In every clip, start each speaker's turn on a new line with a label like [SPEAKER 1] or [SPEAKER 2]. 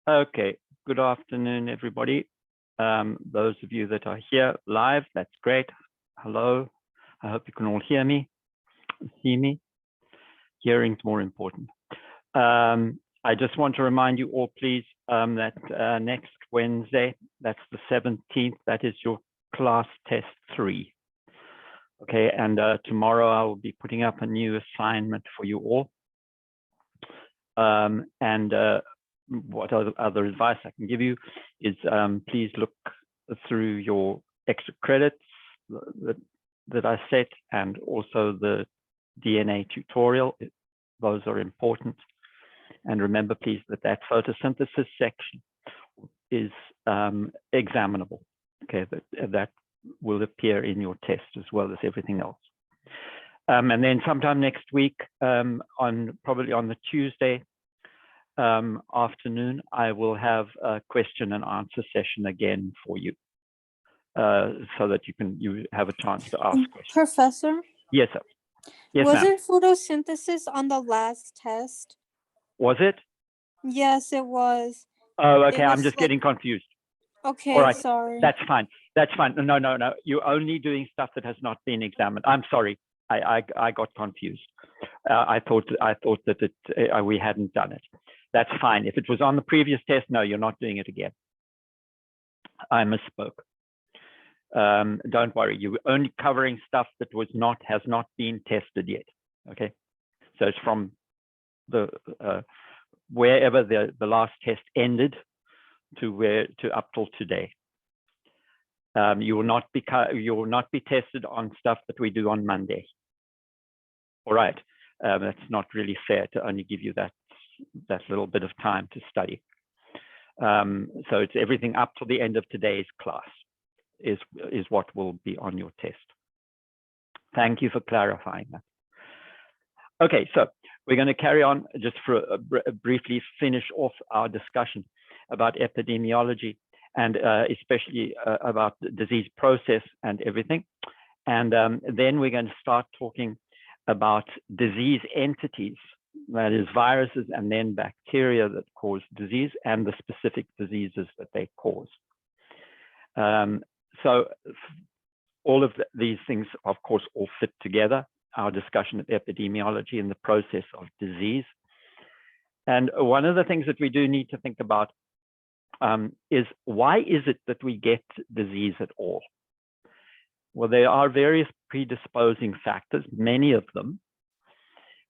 [SPEAKER 1] Okay, good afternoon, everybody. Those of you that are here live, that's great. Hello, I hope you can all hear me, see me. Hearing's more important. I just want to remind you all, please, that next Wednesday, that's the 17th, that is your class test 3. Okay, and tomorrow I will be putting up a new assignment for you all. What other advice I can give you is please look through your extra credits that I set, and also the DNA tutorial. Those are important. And remember, please, that photosynthesis section is examinable. Okay, that will appear in your test as well as everything else. And then sometime next week, probably on the Tuesday afternoon, I will have a question and answer session again for you, so that you have a chance to ask questions.
[SPEAKER 2] Professor?
[SPEAKER 1] Yes, sir. Yes,
[SPEAKER 2] Wasn't photosynthesis on the last test?
[SPEAKER 1] Was it?
[SPEAKER 2] Yes, it was.
[SPEAKER 1] Oh, okay. I'm just getting confused.
[SPEAKER 2] Okay,
[SPEAKER 1] all right.
[SPEAKER 2] Sorry.
[SPEAKER 1] That's fine. That's fine. No. You're only doing stuff that has not been examined. I'm sorry. I got confused. I thought that we hadn't done it. That's fine. If it was on the previous test, no, you're not doing it again. I misspoke. Don't worry. You're only covering stuff that has not been tested yet. Okay. So it's from the wherever the last test ended to up till today. You will not be tested on stuff that we do on Monday. All right. That's not really fair to only give you that little bit of time to study. So it's everything up to the end of today's class is what will be on your test. Thank you for clarifying that. Okay, so we're going to carry on just for briefly finish off our discussion about epidemiology, and especially about the disease process and everything. And then we're going to start talking about disease entities, that is viruses and then bacteria that cause disease, and the specific diseases that they cause. So all of these things, of course, all fit together, our discussion of epidemiology and the process of disease. And one of the things that we do need to think about is, why is it that we get disease at all? Well, there are various predisposing factors, many of them,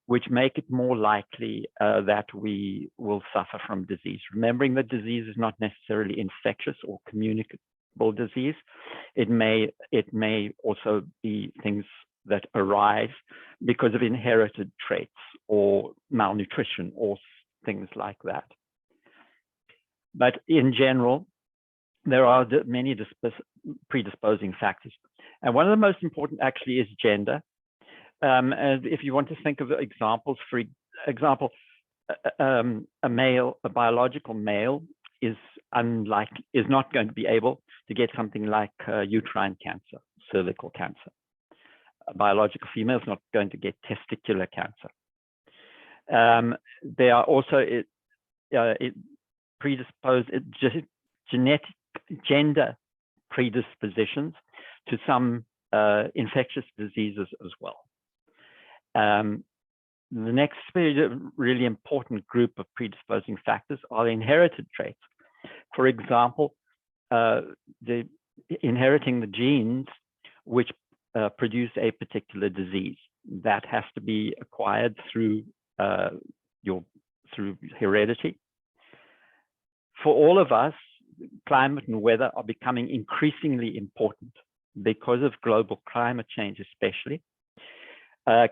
[SPEAKER 1] which make it more likely that we will suffer from disease. Remembering that disease is not necessarily infectious or communicable disease. It may also be things that arise because of inherited traits or malnutrition or things like that. But in general, there are many predisposing factors. And one of the most important actually is gender. And if you want to think of examples, for example, a biological male is not going to be able to get something like uterine cancer, cervical cancer. A biological female is not going to get testicular cancer. There are also genetic gender predispositions to some infectious diseases as well. The next really important group of predisposing factors are inherited traits. For example, inheriting the genes which produce a particular disease that has to be acquired through heredity. For all of us, climate and weather are becoming increasingly important because of global climate change, especially.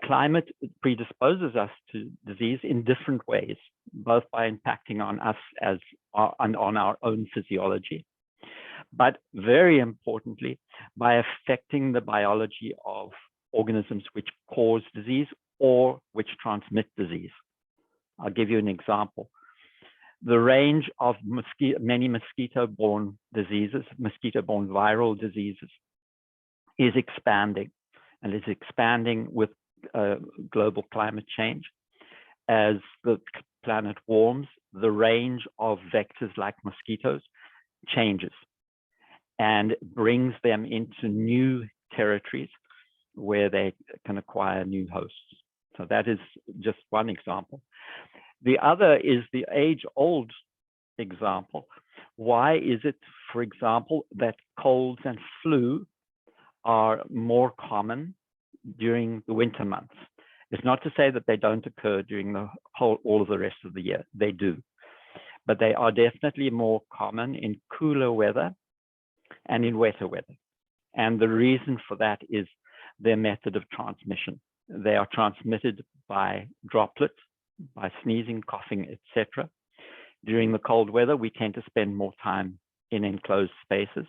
[SPEAKER 1] Climate predisposes us to disease in different ways, both by impacting on us and on our own physiology, but very importantly, by affecting the biology of organisms which cause disease or which transmit disease. I'll give you an example. The range of many mosquito-borne diseases, mosquito-borne viral diseases, is expanding, and is expanding with global climate change, as the planet warms, the range of vectors like mosquitoes changes and brings them into new territories where they can acquire new hosts. So that is just one example. The other is the age-old example. Why is it, for example, that colds and flu are more common during the winter months? It's not to say that they don't occur during all of the rest of the year. They do. But they are definitely more common in cooler weather and in wetter weather. And the reason for that is their method of transmission. They are transmitted by droplets, by sneezing, coughing, etc. During the cold weather, we tend to spend more time in enclosed spaces.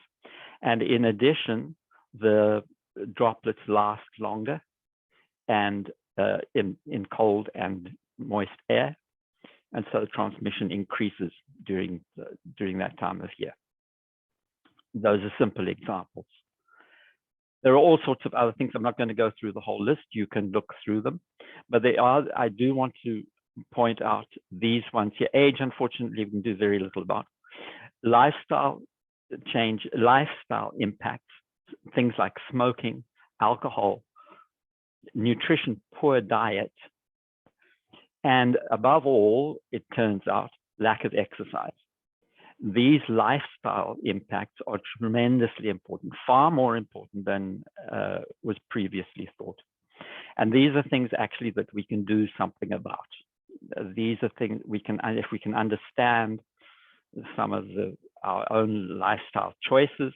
[SPEAKER 1] And in addition, the droplets last longer and in cold and moist air. And so transmission increases during that time of year. Those are simple examples. There are all sorts of other things. I'm not going to go through the whole list. You can look through them. But I do want to point out these ones here. Age, unfortunately, we can do very little about. Lifestyle change, lifestyle impacts, things like smoking, alcohol, nutrition, poor diet, and above all, it turns out, lack of exercise. These lifestyle impacts are tremendously important, far more important than was previously thought. And these are things actually that we can do something about. These are things we can, if we can understand some of our own lifestyle choices,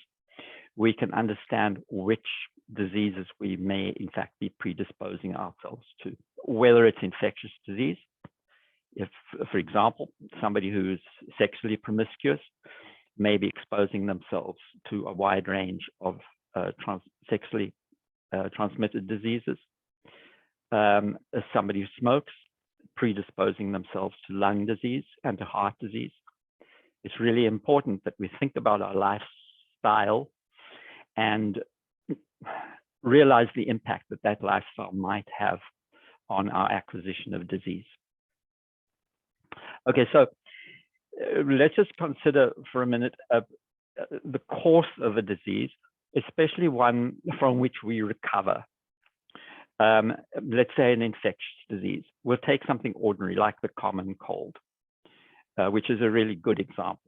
[SPEAKER 1] we can understand which diseases we may in fact be predisposing ourselves to, whether it's infectious disease. If, for example, somebody who's sexually promiscuous may be exposing themselves to a wide range of sexually transmitted diseases. As somebody who smokes, predisposing themselves to lung disease and to heart disease. It's really important that we think about our lifestyle and realize the impact that that lifestyle might have on our acquisition of disease. Okay, so let's just consider for a minute the course of a disease, especially one from which we recover. Let's say an infectious disease. We'll take something ordinary like the common cold, which is a really good example.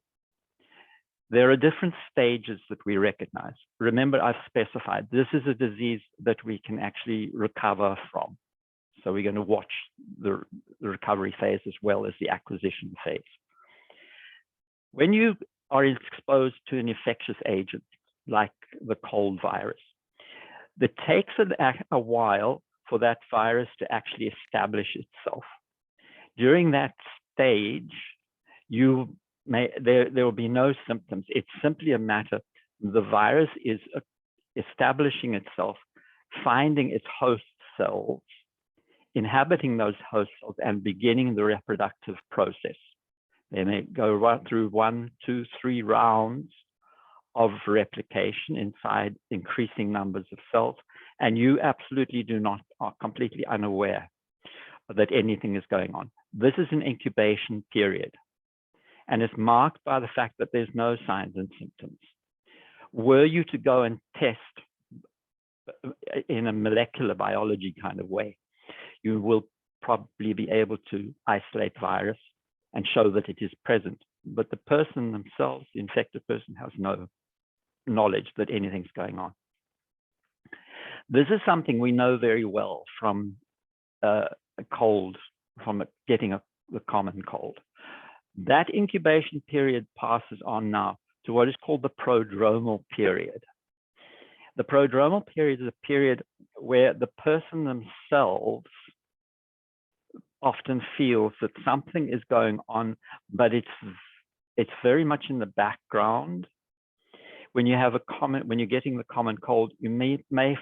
[SPEAKER 1] There are different stages that we recognize. Remember, I've specified this is a disease that we can actually recover from. So we're going to watch the recovery phase as well as the acquisition phase. When you are exposed to an infectious agent like the cold virus, it takes a while for that virus to actually establish itself. During that stage, there will be no symptoms. It's simply a matter, the virus is establishing itself, finding its host cells, inhabiting those host cells, and beginning the reproductive process. They may go right through 1, 2, 3 rounds of replication inside increasing numbers of cells, and you absolutely are completely unaware that anything is going on. This is an incubation period, and it's marked by the fact that there's no signs and symptoms. Were you to go and test in a molecular biology kind of way, you will probably be able to isolate virus and show that it is present. But the person themselves, the infected person, has no knowledge that anything's going on. This is something we know very well from a cold, from getting the common cold. That incubation period passes on now to what is called the prodromal period. The prodromal period is a period where the person themselves often feels that something is going on, but it's very much in the background. When you have when you're getting the common cold, you may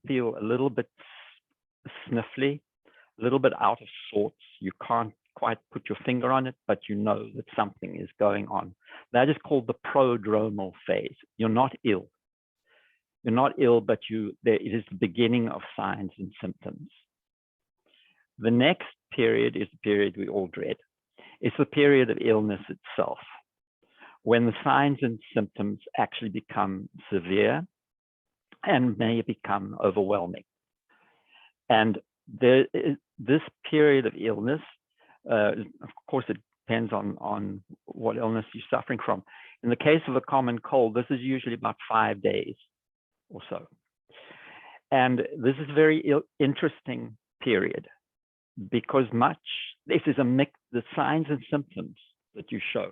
[SPEAKER 1] feel a little bit sniffly, a little bit out of sorts. You can't quite put your finger on it, but you know that something is going on. That is called the prodromal phase. You're not ill. You're not ill, but it is the beginning of signs and symptoms. The next period is the period we all dread, is the period of illness itself, when the signs and symptoms actually become severe and may become overwhelming. And this period of illness, of course, it depends on what illness you're suffering from. In the case of a common cold, this is usually about 5 days or so. And this is a very interesting period because this is a mix, the signs and symptoms that you show,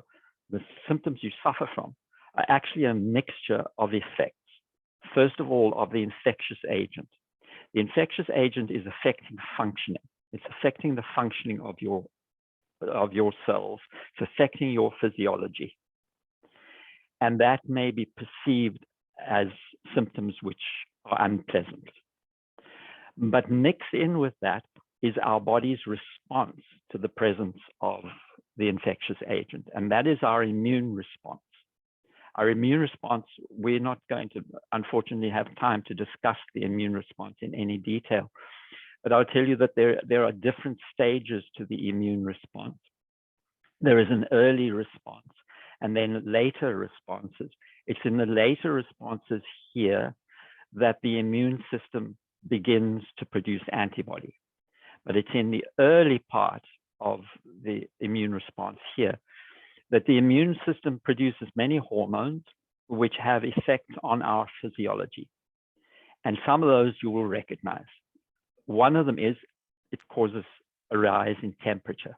[SPEAKER 1] the symptoms you suffer from, are actually a mixture of effects. First of all, of the infectious agent. The infectious agent is affecting functioning. It's affecting the functioning of your cells. It's affecting your physiology. And that may be perceived as symptoms which are unpleasant. But mixed in with that is our body's response to the presence of the infectious agent, and that is our immune response. Our immune response, we're not going to, unfortunately, have time to discuss the immune response in any detail, but I'll tell you that there are different stages to the immune response. There is an early response and then later responses. It's in the later responses here that the immune system begins to produce antibody. But it's in the early part of the immune response here that the immune system produces many hormones which have effects on our physiology. And some of those you will recognize. One of them is it causes a rise in temperature.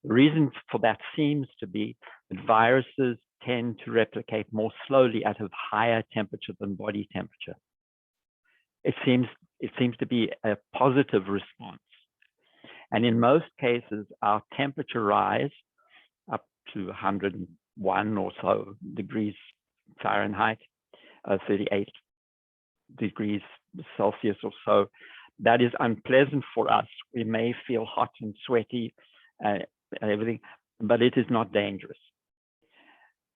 [SPEAKER 1] The reason for that seems to be that viruses tend to replicate more slowly at a higher temperature than body temperature. It seems to be a positive response. And in most cases, our temperature rise up to 101 or so degrees Fahrenheit, 38 degrees Celsius or so. That is unpleasant for us. We may feel hot and sweaty and everything, but it is not dangerous.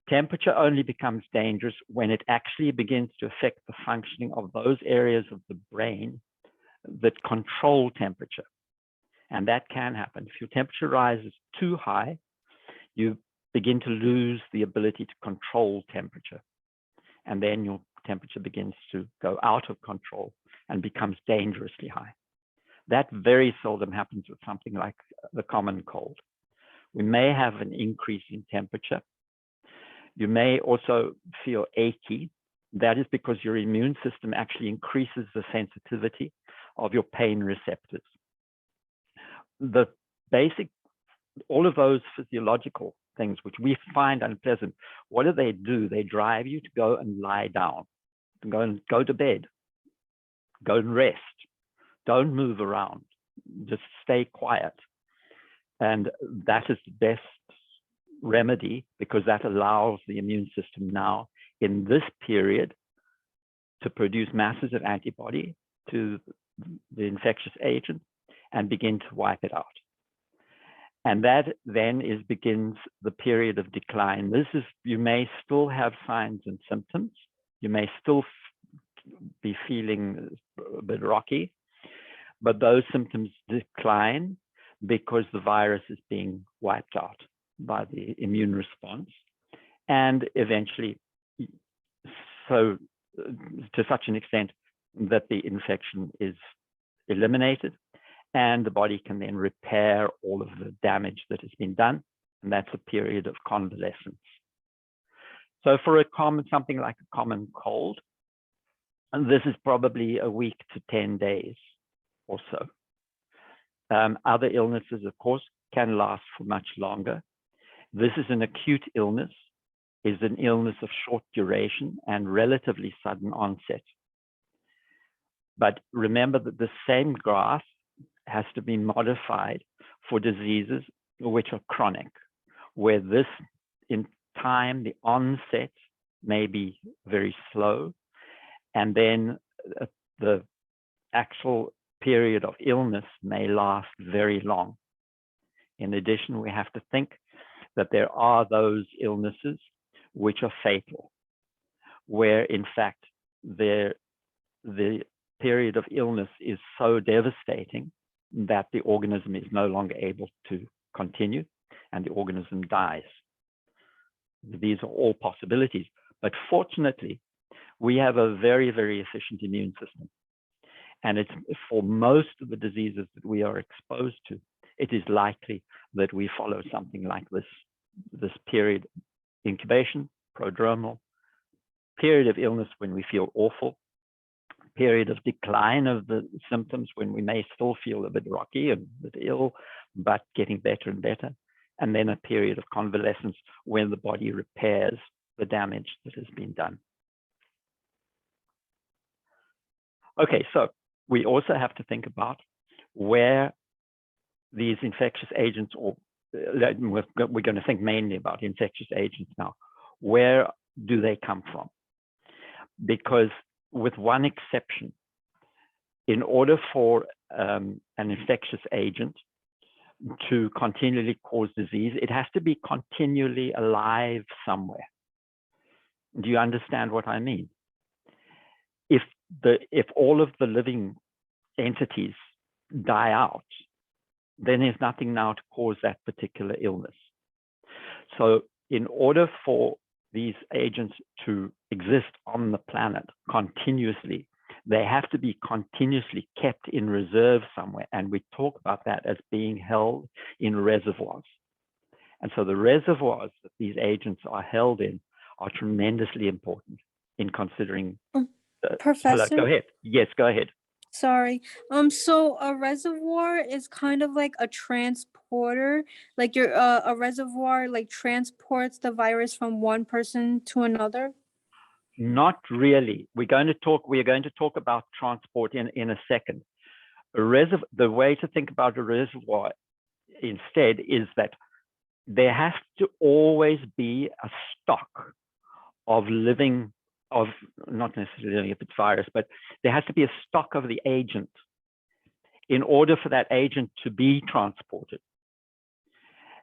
[SPEAKER 1] Temperature only becomes dangerous when it actually begins to affect the functioning of those areas of the brain that control temperature. And that can happen. If your temperature rises too high, you begin to lose the ability to control temperature. And then your temperature begins to go out of control and becomes dangerously high. That very seldom happens with something like the common cold. We may have an increase in temperature. You may also feel achy. That is because your immune system actually increases the sensitivity of your pain receptors. The basic, all of those physiological things which we find unpleasant, what do? They drive you to go and lie down, to go to bed, go and rest. Don't move around, just stay quiet. And that is the best remedy because that allows the immune system now in this period to produce masses of antibody to the infectious agent and begin to wipe it out. And that then begins the period of decline. You may still have signs and symptoms. You may still be feeling a bit rocky, but those symptoms decline because the virus is being wiped out by the immune response. And eventually, so to such an extent that the infection is eliminated and the body can then repair all of the damage that has been done. And that's a period of convalescence. So for something like a common cold, and this is probably a week to 10 days or so. Other illnesses, of course, can last for much longer. This is an acute illness, is an illness of short duration and relatively sudden onset. But remember that the same graph has to be modified for diseases which are chronic, where this in time, the onset may be very slow, and then the actual period of illness may last very long. In addition, we have to think that there are those illnesses which are fatal, where in fact the period of illness is so devastating that the organism is no longer able to continue and the organism dies. These are all possibilities. But fortunately, we have a very, very efficient immune system. And it's for most of the diseases that we are exposed to, it is likely that we follow something like this period: incubation, prodromal, period of illness when we feel awful, period of decline of the symptoms when we may still feel a bit rocky and a bit ill, but getting better and better, and then a period of convalescence when the body repairs the damage that has been done. Okay, so we also have to think about where these infectious agents, or we're going to think mainly about infectious agents now, where do they come from? Because with one exception, in order for an infectious agent to continually cause disease, it has to be continually alive somewhere. Do you understand what I mean? If all of the living entities die out, then there's nothing now to cause that particular illness. So in order for these agents to exist on the planet continuously, they have to be continuously kept in reserve somewhere. And we talk about that as being held in reservoirs. And so the reservoirs that these agents are held in are tremendously important in considering.
[SPEAKER 2] Professor?
[SPEAKER 1] Hello, go ahead. Yes, go ahead.
[SPEAKER 2] Sorry. So a reservoir is kind of like a transporter, like a reservoir like transports the virus from one person to another?
[SPEAKER 1] Not really. We're going to talk about transport in a second. The way to think about a reservoir instead is that there has to always be a stock of not necessarily if it's virus, but there has to be a stock of the agent in order for that agent to be transported.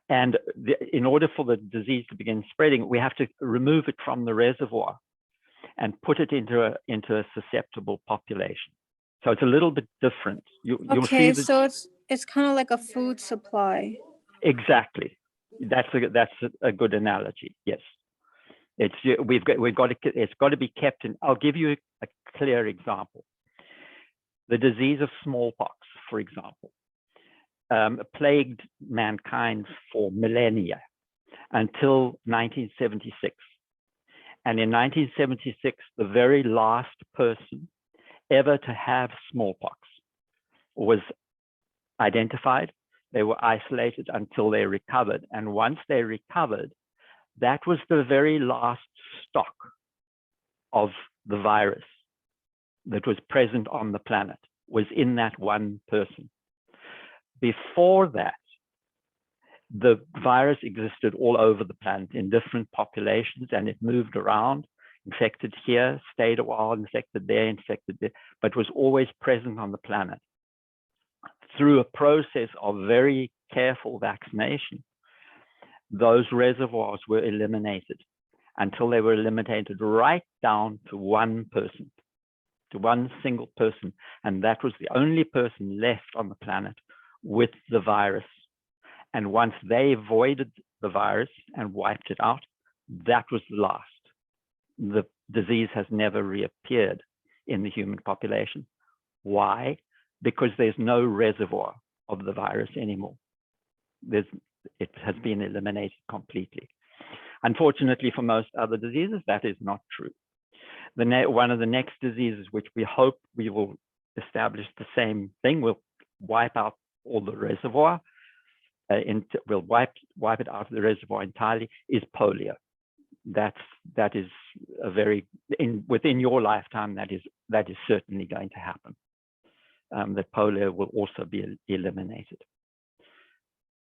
[SPEAKER 1] And in order for the disease to begin spreading, we have to remove it from the reservoir and put it into a susceptible population. So it's a little bit different. You'll see that.
[SPEAKER 2] So it's kind of like a food supply.
[SPEAKER 1] Exactly. That's a good analogy. Yes. It's got to be kept in. I'll give you a clear example. The disease of smallpox, for example, plagued mankind for millennia until 1976. And in 1976, the very last person ever to have smallpox was identified. They were isolated until they recovered. And once they recovered, that was the very last stock of the virus that was present on the planet, was in that one person. Before that, the virus existed all over the planet in different populations, and it moved around, infected here, stayed a while, infected there, but was always present on the planet. Through a process of very careful vaccination, those reservoirs were eliminated until they were eliminated right down to one person, to one single person. And that was the only person left on the planet with the virus. And once they avoided the virus and wiped it out, that was the last. The disease has never reappeared in the human population. Why? Because there's no reservoir of the virus anymore. It has been eliminated completely. Unfortunately, for most other diseases, that is not true. One of the next diseases, which we hope we will establish the same thing, will wipe out all the reservoir, we'll wipe it out of the reservoir entirely, is polio. That is a very, within your lifetime, that is certainly going to happen. That polio will also be eliminated.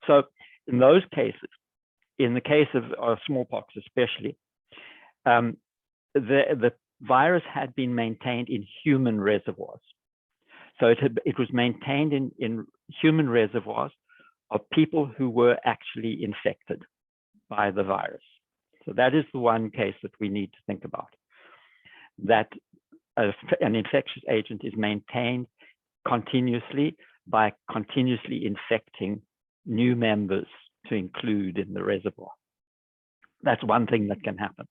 [SPEAKER 1] So in those cases, in the case of smallpox especially, the virus had been maintained in human reservoirs. So it was maintained in human reservoirs of people who were actually infected by the virus. So that is the one case that we need to think about, that an infectious agent is maintained continuously by continuously infecting new members to include in the reservoir. That's one thing that can happen.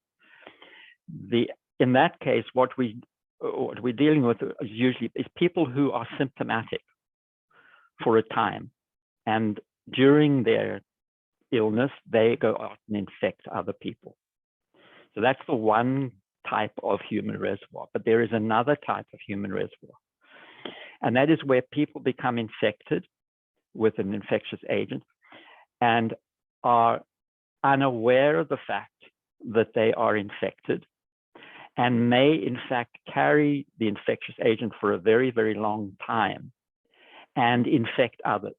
[SPEAKER 1] In that case, what we're dealing with usually is people who are symptomatic for a time, and during their illness, they go out and infect other people. So that's the one type of human reservoir, but there is another type of human reservoir, and that is where people become infected with an infectious agent and are unaware of the fact that they are infected and may in fact carry the infectious agent for a very, very long time and infect others.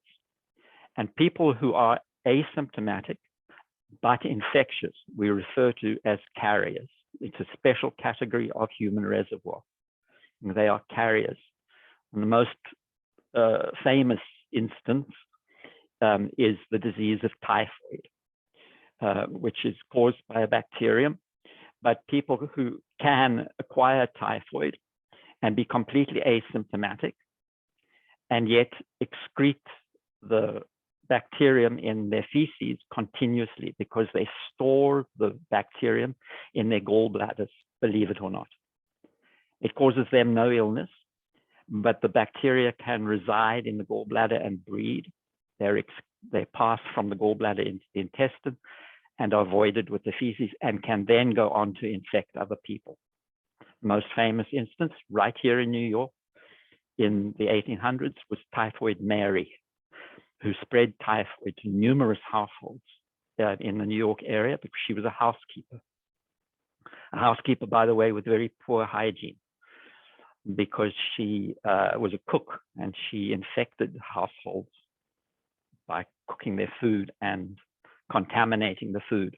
[SPEAKER 1] And people who are asymptomatic but infectious, we refer to as carriers. It's a special category of human reservoir. They are carriers. And the most famous instance is the disease of typhoid, which is caused by a bacterium. But people who can acquire typhoid and be completely asymptomatic and yet excrete the bacterium in their feces continuously because they store the bacterium in their gallbladders, believe it or not. It causes them no illness, but the bacteria can reside in the gallbladder and breed. They pass from the gallbladder into the intestine and are voided with the feces and can then go on to infect other people. The most famous instance right here in New York in the 1800s was Typhoid Mary, who spread typhoid to numerous households in the New York area because she was a housekeeper. A housekeeper, by the way, with very poor hygiene because she was a cook and she infected households by cooking their food and contaminating the food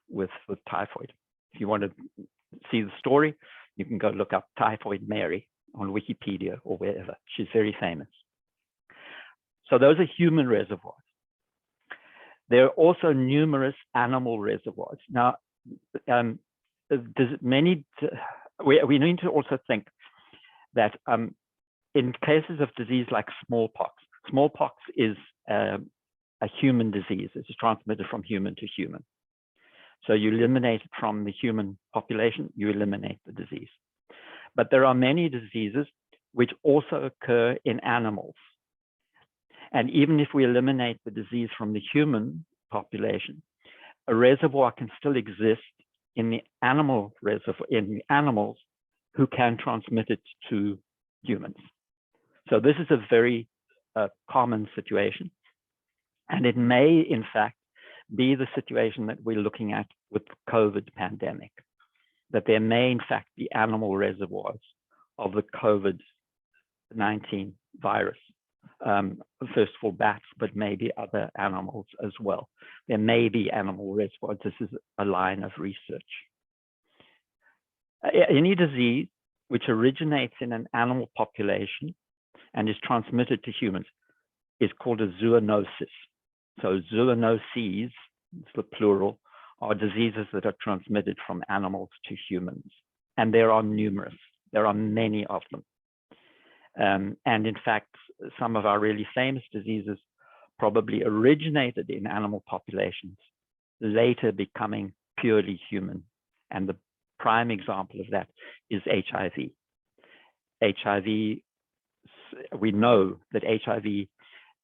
[SPEAKER 1] with typhoid. If you want to see the story, you can go look up Typhoid Mary on Wikipedia or wherever. She's very famous. So those are human reservoirs. There are also numerous animal reservoirs. Now, we need to also think that in cases of disease like smallpox, smallpox is a human disease. It's transmitted from human to human. So you eliminate it from the human population, you eliminate the disease. But there are many diseases which also occur in animals. And even if we eliminate the disease from the human population, a reservoir can still exist in the animal reservoir, in the animals who can transmit it to humans. So this is a very common situation. And it may, in fact, be the situation that we're looking at with the COVID pandemic, that there may, in fact, be animal reservoirs of the COVID-19 virus. First of all, bats, but maybe other animals as well. There may be animal reservoirs. This is a line of research. Any disease which originates in an animal population and is transmitted to humans is called a zoonosis. So zoonoses, it's the plural, are diseases that are transmitted from animals to humans. And there are numerous. There are many of them. And in fact, some of our really famous diseases probably originated in animal populations, later becoming purely human. And the prime example of that is HIV. HIV, we know that HIV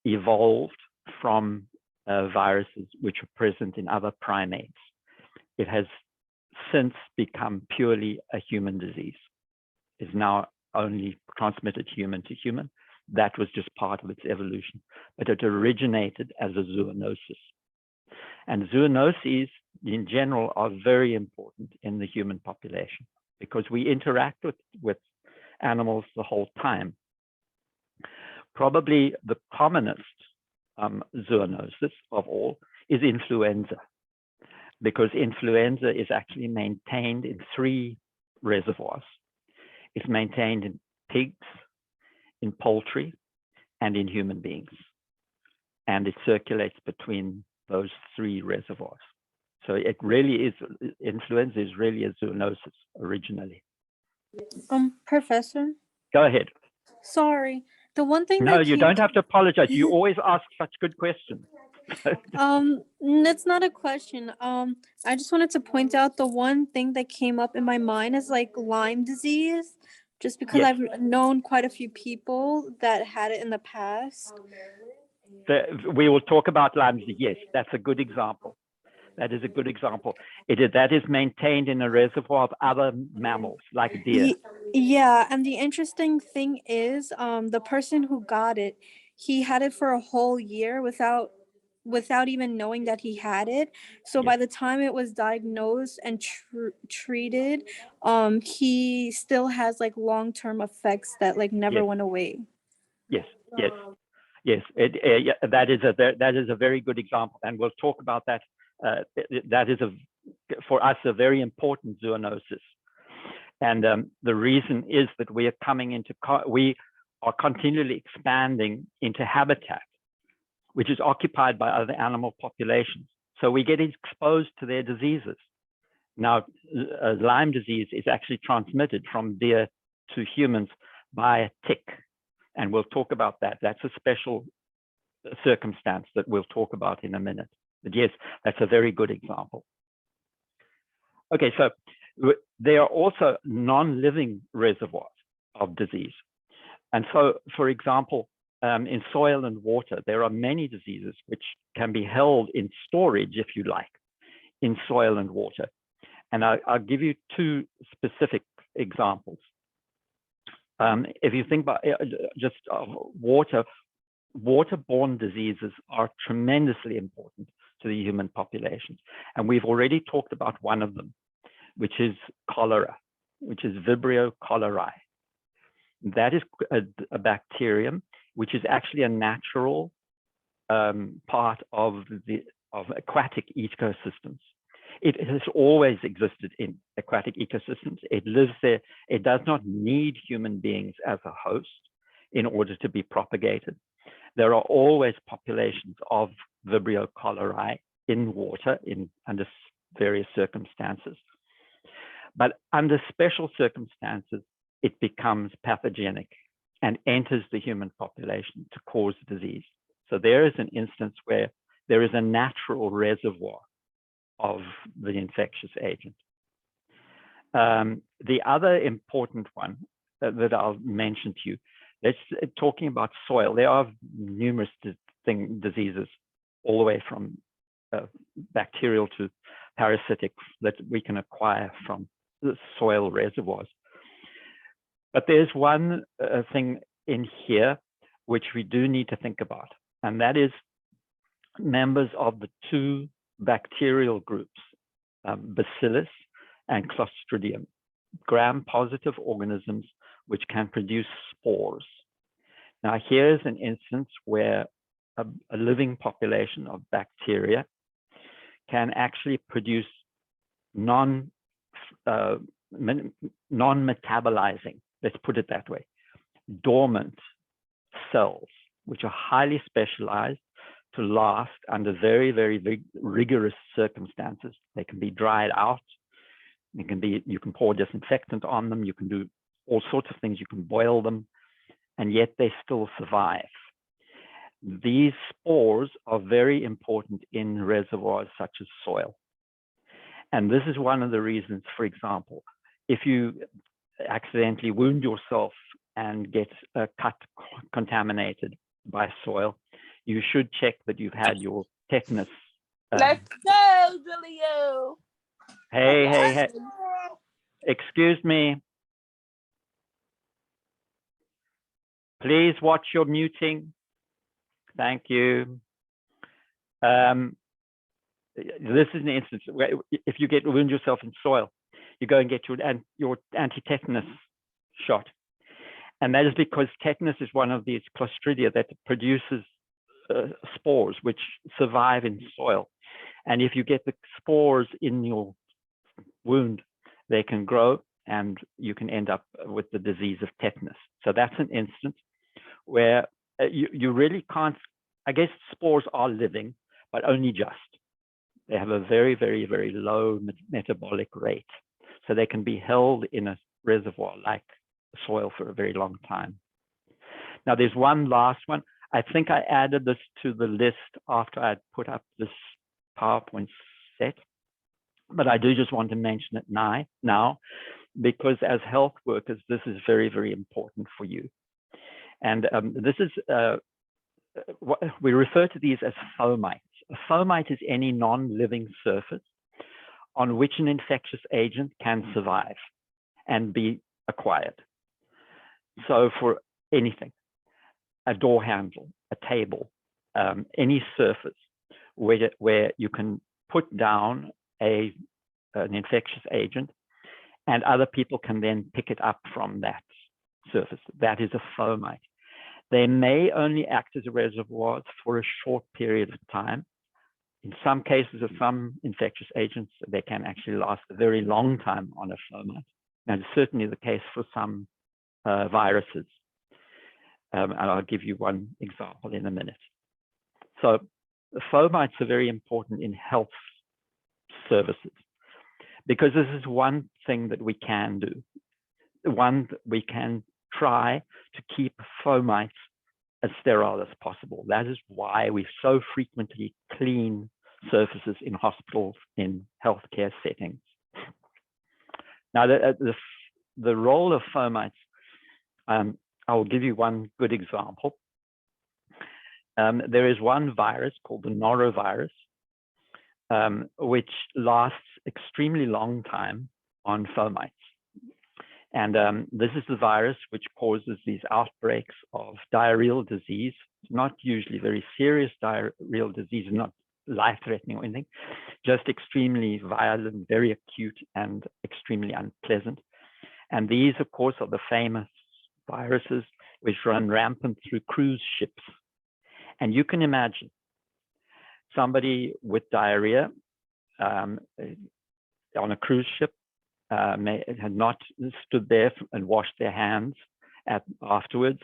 [SPEAKER 1] evolved from viruses which are present in other primates. It has since become purely a human disease. It's now only transmitted human to human. That was just part of its evolution, but it originated as a zoonosis. And zoonoses in general are very important in the human population because we interact with animals the whole time. Probably the commonest zoonosis of all is influenza, because influenza is actually maintained in 3 reservoirs. It's maintained in pigs, in poultry, and in human beings. And it circulates between those 3 reservoirs. So it really is, influenza is really a zoonosis originally.
[SPEAKER 2] Professor?
[SPEAKER 1] Go ahead.
[SPEAKER 2] Sorry. The one thing
[SPEAKER 1] No,
[SPEAKER 2] that
[SPEAKER 1] you don't have to apologize. You always ask such good questions.
[SPEAKER 2] That's not a question. I just wanted to point out the one thing that came up in my mind is like Lyme disease, just because
[SPEAKER 1] Yes.
[SPEAKER 2] I've known quite a few people that had it in the past.
[SPEAKER 1] We will talk about Lyme disease. Yes, that's a good example. That is a good example. That is maintained in a reservoir of other mammals like deer.
[SPEAKER 2] Yeah, and the interesting thing is, the person who got it, he had it for a whole year without even knowing that he had it. So by
[SPEAKER 1] Yes.
[SPEAKER 2] the time it was diagnosed and treated, he still has like long-term effects that like never
[SPEAKER 1] Yes.
[SPEAKER 2] went away.
[SPEAKER 1] Yes. Yes. Yes. That is a very good example, and we'll talk about that. That is for us a very important zoonosis, and the reason is that we are continually expanding into habitat which is occupied by other animal populations. So we get exposed to their diseases. Now, Lyme disease is actually transmitted from deer to humans by a tick, and we'll talk about that. That's a special circumstance that we'll talk about in a minute. But yes, that's a very good example. Okay, so there are also non-living reservoirs of disease. And so, for example, in soil and water, there are many diseases which can be held in storage, if you like, in soil and water. And I'll give you two specific examples. If you think about just water-borne diseases are tremendously important to the human populations. And we've already talked about one of them, which is cholera, which is Vibrio cholerae. That is a bacterium, which is actually a natural part of aquatic ecosystems. It has always existed in aquatic ecosystems. It lives there. It does not need human beings as a host in order to be propagated. There are always populations of Vibrio cholerae in water under various circumstances. But under special circumstances, it becomes pathogenic and enters the human population to cause disease. So there is an instance where there is a natural reservoir of the infectious agent. The other important one that I'll mention to you, let's talking about soil. There are numerous diseases, all the way from bacterial to parasitic, that we can acquire from the soil reservoirs. But there's one thing in here which we do need to think about, and that is members of the two bacterial groups, Bacillus and Clostridium, gram-positive organisms which can produce spores. Now, here's an instance where a living population of bacteria can actually produce non-metabolizing, let's put it that way, dormant cells, which are highly specialized to last under very, very rigorous circumstances. They can be dried out. You can pour disinfectant on them. You can do all sorts of things. You can boil them, and yet they still survive. These spores are very important in reservoirs such as soil. And this is one of the reasons, for example, if you accidentally wound yourself and get a cut contaminated by soil, you should check that you've had your tetanus.
[SPEAKER 3] Let's go, Julio.
[SPEAKER 1] Hey. Excuse me. Please watch your muting. Thank you. This is an instance where if you wound yourself in soil, you go and get your anti-tetanus shot. And that is because tetanus is one of these Clostridia that produces spores which survive in soil. And if you get the spores in your wound, they can grow and you can end up with the disease of tetanus. So that's an instance where you really can't, I guess spores are living, but only just. They have a very, very low metabolic rate. So they can be held in a reservoir like soil for a very long time. Now there's one last one. I think I added this to the list after I had put up this PowerPoint set, but I do just want to mention it now because as health workers, this is very, very important for you. And this is, what we refer to these as fomites. A fomite is any non-living surface on which an infectious agent can survive and be acquired. So for anything, a door handle, a table, any surface where you can put down an infectious agent and other people can then pick it up from that surface. That is a fomite. They may only act as a reservoir for a short period of time. In some cases of some infectious agents, they can actually last a very long time on a fomite. And it's certainly the case for some viruses. And I'll give you one example in a minute. So the fomites are very important in health services because this is one thing that we can do. One that we can try to keep fomites as sterile as possible. That is why we so frequently clean surfaces in hospitals, in healthcare settings. Now, the role of fomites, I will give you one good example. There is one virus called the norovirus, which lasts extremely long time on fomites. And this is the virus which causes these outbreaks of diarrheal disease, not usually very serious diarrheal disease, not life-threatening or anything, just extremely violent, very acute and extremely unpleasant. And these, of course, are the famous viruses which run rampant through cruise ships. And you can imagine somebody with diarrhea on a cruise ship had not stood there and washed their hands afterwards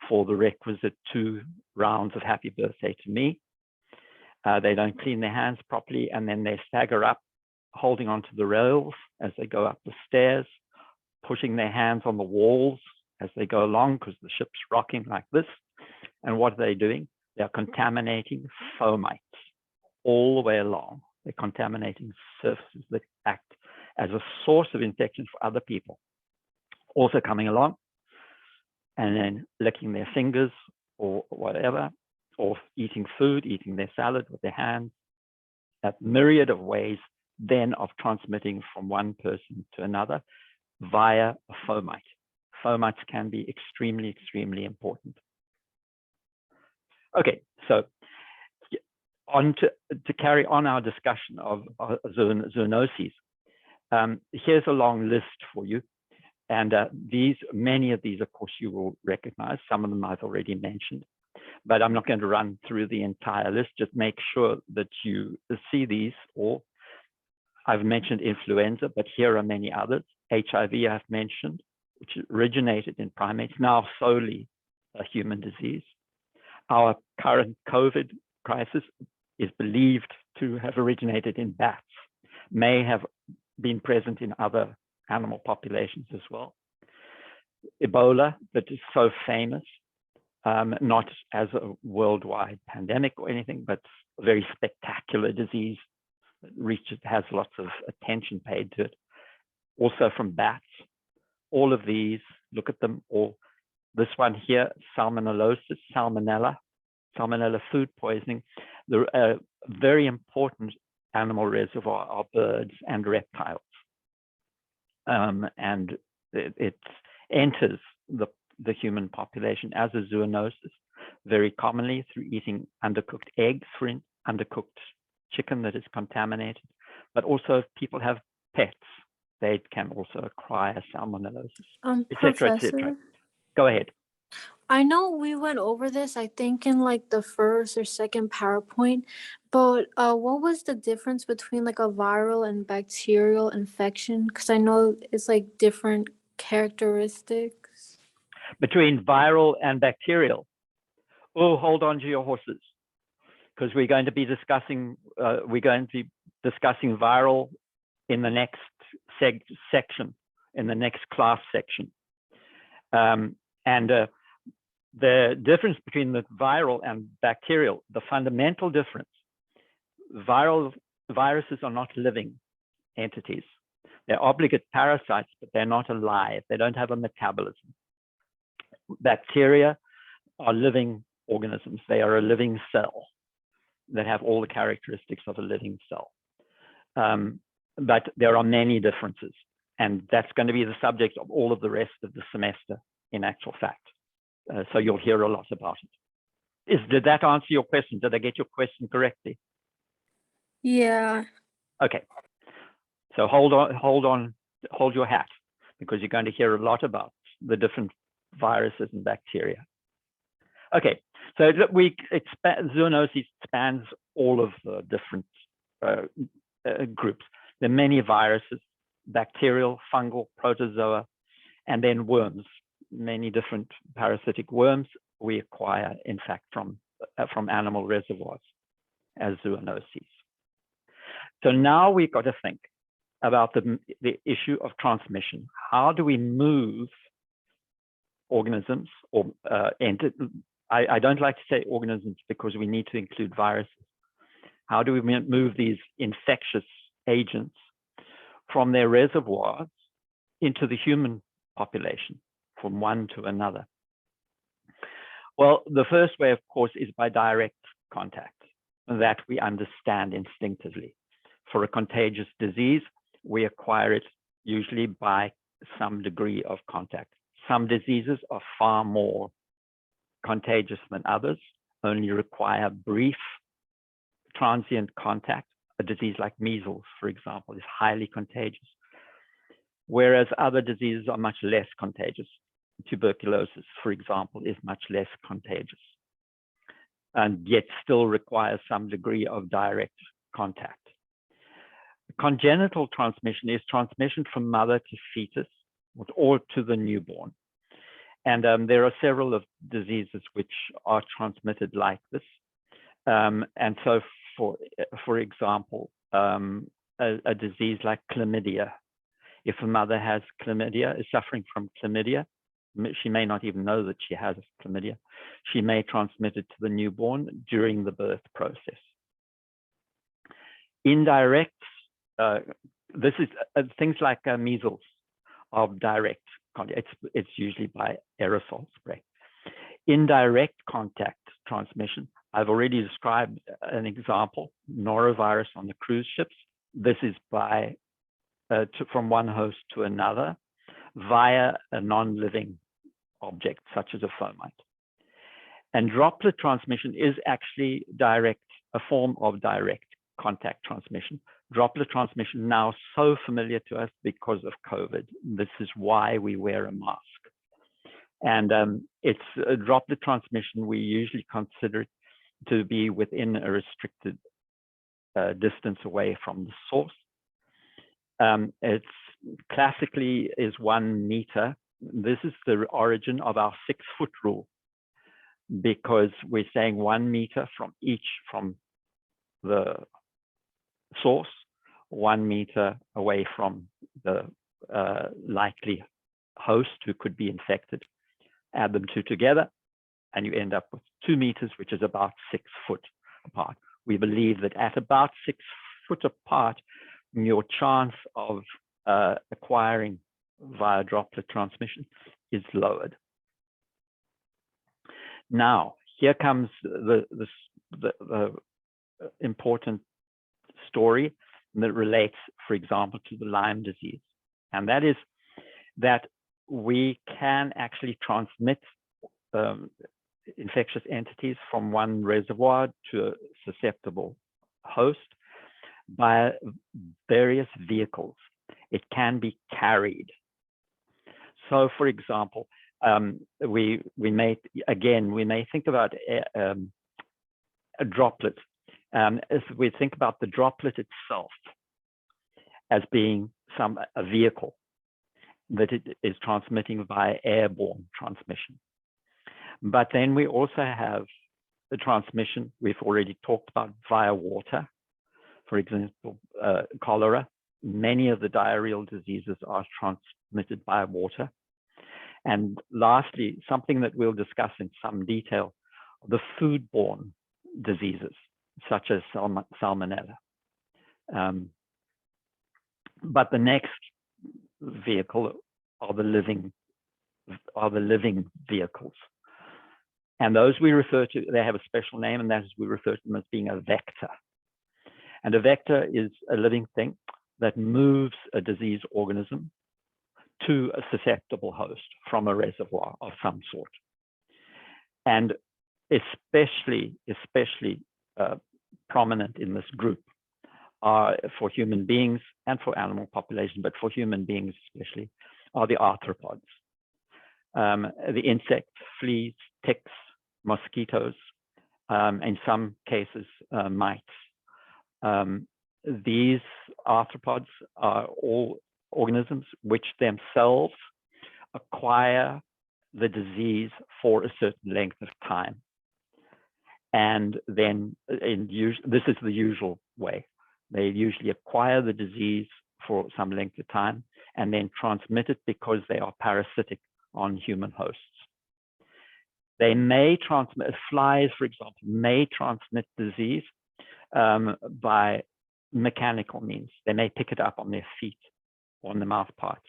[SPEAKER 1] for the requisite 2 rounds of happy birthday to me. They don't clean their hands properly, and then they stagger up, holding onto the rails as they go up the stairs, pushing their hands on the walls as they go along because the ship's rocking like this. And what are they doing? They're contaminating fomites all the way along. They're contaminating surfaces that act as a source of infection for other people. Also coming along and then licking their fingers or whatever, or eating food, eating their salad with their hands, a myriad of ways then of transmitting from one person to another via a fomite. Fomites can be extremely, extremely important. Okay, so on to carry on our discussion of zoonoses. Here's a long list for you. And many of these, of course, you will recognize. Some of them I've already mentioned, but I'm not going to run through the entire list. Just make sure that you see these. Or I've mentioned influenza, but here are many others. HIV I've mentioned, which originated in primates, now solely a human disease. Our current COVID crisis is believed to have originated in bats, may have been present in other animal populations as well. Ebola, that is so famous, not as a worldwide pandemic or anything, but a very spectacular disease that has lots of attention paid to it. Also from bats. All of these, look at them, or this one here, salmonellosis, salmonella food poisoning. The very important animal reservoir are birds and reptiles. And it enters the human population as a zoonosis very commonly through eating undercooked eggs, undercooked chicken that is contaminated, but also if people have pets, they can also acquire salmonellosis, etc., etc. Go ahead.
[SPEAKER 2] I know we went over this, I think, in like the first or second PowerPoint, but what was the difference between like a viral and bacterial infection? Because I know it's like different characteristics.
[SPEAKER 1] Between viral and bacterial. Oh, hold on to your horses, because we're going to be discussing viral in the next section, in the next class section. the difference between the viral and bacterial, the fundamental difference, viruses are not living entities. They're obligate parasites, but they're not alive. They don't have a metabolism. Bacteria are living organisms. They are a living cell that have all the characteristics of a living cell. But there are many differences, and that's going to be the subject of all of the rest of the semester, in actual fact. So you'll hear a lot about it. Did that answer your question? Did I get your question correctly?
[SPEAKER 2] Yeah.
[SPEAKER 1] Okay. So hold your hat, because you're going to hear a lot about the different viruses and bacteria. Okay, so zoonosis spans all of the different groups. There are many viruses, bacterial, fungal, protozoa, and then worms. Many different parasitic worms we acquire, in fact, from animal reservoirs as zoonoses. So now we've got to think about the issue of transmission. How do we move organisms, or I don't like to say organisms because we need to include viruses. How do we move these infectious agents from their reservoirs into the human population, from one to another? Well, the first way, of course, is by direct contact, that we understand instinctively. For a contagious disease, we acquire it usually by some degree of contact. Some diseases are far more contagious than others, only require brief transient contact. A disease like measles, for example, is highly contagious, whereas other diseases are much less contagious. Tuberculosis, for example, is much less contagious and yet still requires some degree of direct contact. Congenital transmission is transmission from mother to fetus or to the newborn. And there are several of diseases which are transmitted like this. And so, for example, a disease like chlamydia, if a mother has chlamydia, is suffering from chlamydia, she may not even know that she has chlamydia. She may transmit it to the newborn during the birth process. Indirect, this is things like measles are direct contact. It's usually by aerosol spray. Indirect contact transmission, I've already described an example, norovirus on the cruise ships. This is by from one host to another via a non-living object, such as a fomite. And droplet transmission is actually direct, a form of direct contact transmission. Droplet transmission now so familiar to us because of COVID. This is why we wear a mask. And it's a droplet transmission. We usually consider it to be within a restricted distance away from the source. It's classically is 1 meter. This is the origin of our 6-foot rule, because we're saying 1 meter from the source, 1 meter away from the likely host who could be infected. Add them two together, and you end up with 2 meters, which is about 6 foot apart. We believe that at about 6 foot apart, your chance of acquiring via droplet transmission is lowered. Now, here comes the important story that relates, for example, to the Lyme disease. And that is that we can actually transmit infectious entities from one reservoir to a susceptible host by various vehicles. It can be carried. So, for example, we may think about a droplet. As we think about the droplet itself as being a vehicle that it is transmitting via airborne transmission. But then we also have the transmission we've already talked about via water. For example, cholera. Many of the diarrheal diseases are transmitted by water. And lastly, something that we'll discuss in some detail, the foodborne diseases, such as salmonella. But the next vehicle are the living vehicles. And those we refer to, they have a special name, and that is we refer to them as being a vector. And a vector is a living thing that moves a disease organism to a susceptible host from a reservoir of some sort. And especially prominent in this group are, for human beings and for animal population, but for human beings especially, are the arthropods. The insects, fleas, ticks, mosquitoes, in some cases, mites. These arthropods are all organisms which themselves acquire the disease for a certain length of time. And then this is the usual way. They usually acquire the disease for some length of time and then transmit it because they are parasitic on human hosts. They may transmit, flies, for example, may transmit disease by mechanical means. They may pick it up on their feet or on the mouth parts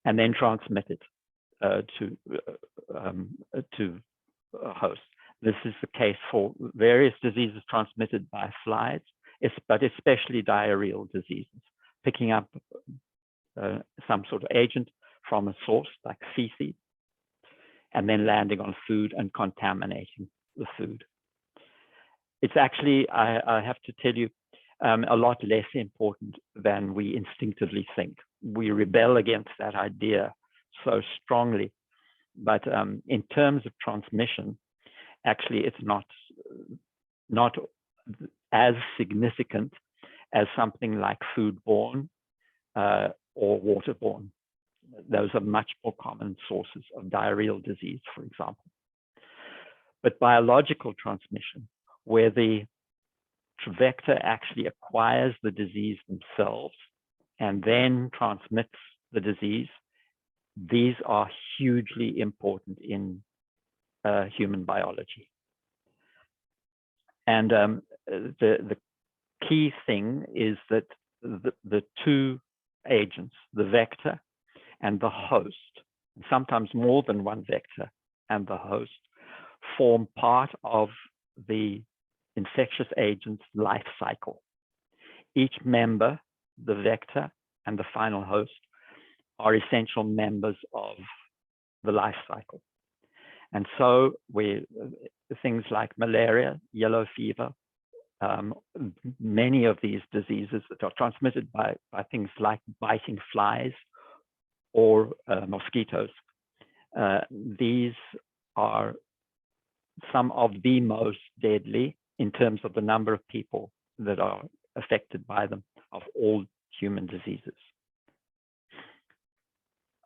[SPEAKER 1] and then transmit it to hosts. This is the case for various diseases transmitted by flies, but especially diarrheal diseases, picking up some sort of agent from a source like feces and then landing on food and contaminating the food. It's actually, I have to tell you, a lot less important than we instinctively think. We rebel against that idea so strongly, but in terms of transmission, actually it's not as significant as something like foodborne or waterborne. Those are much more common sources of diarrheal disease, for example. But biological transmission, where the vector actually acquires the disease themselves and then transmits the disease, these are hugely important in human biology. And the key thing is that the two agents, the vector and the host, sometimes more than one vector and the host, form part of the infectious agent's life cycle. Each member, the vector and the final host, are essential members of the life cycle. And so things like malaria, yellow fever, many of these diseases that are transmitted by things like biting flies or mosquitoes, these are some of the most deadly in terms of the number of people that are affected by them of all human diseases.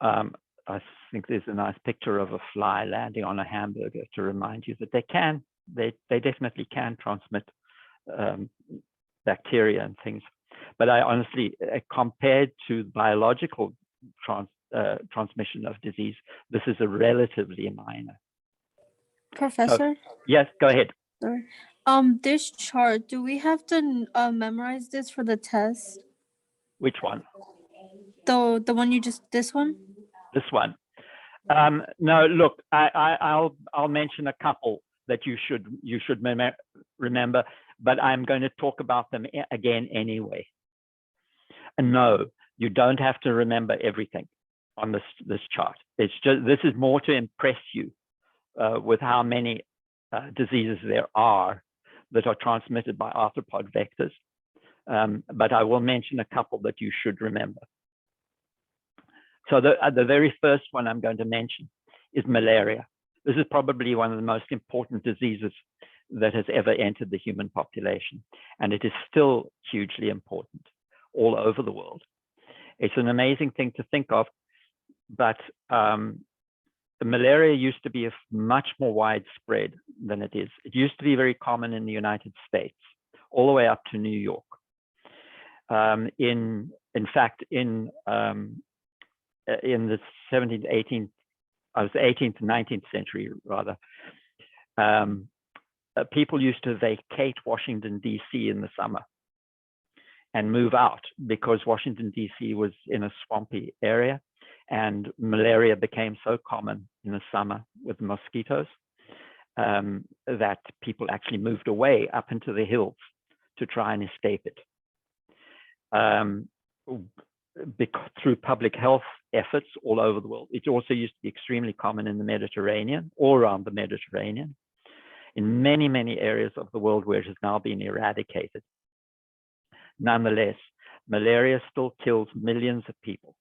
[SPEAKER 1] I think there's a nice picture of a fly landing on a hamburger to remind you that they definitely can transmit bacteria and things. But I honestly, compared to biological transmission of disease, this is a relatively minor.
[SPEAKER 2] Professor?
[SPEAKER 1] Yes, go ahead.
[SPEAKER 2] Sorry. This chart, do we have to memorize this for the test?
[SPEAKER 1] Which one?
[SPEAKER 2] The one you just, this one?
[SPEAKER 1] This one. No, look, I'll mention a couple that you should remember, but I'm going to talk about them again anyway. And no, you don't have to remember everything on this chart. It's just, this is more to impress you with how many diseases there are that are transmitted by arthropod vectors. But I will mention a couple that you should remember. So the very first one I'm going to mention is malaria. This is probably one of the most important diseases that has ever entered the human population, and it is still hugely important all over the world. It's an amazing thing to think of, but the malaria used to be much more widespread than it is. It used to be very common in the United States, all the way up to New York. In fact, in the 17th, 18th was the 18th and 19th century rather, people used to vacate Washington, D.C. in the summer and move out because Washington, D.C. was in a swampy area, and malaria became so common in the summer with mosquitoes that people actually moved away up into the hills to try and escape it. Through public health efforts all over the world. It also used to be extremely common in the Mediterranean, all around the Mediterranean, in many, many areas of the world where it has now been eradicated. Nonetheless, malaria still kills millions of people,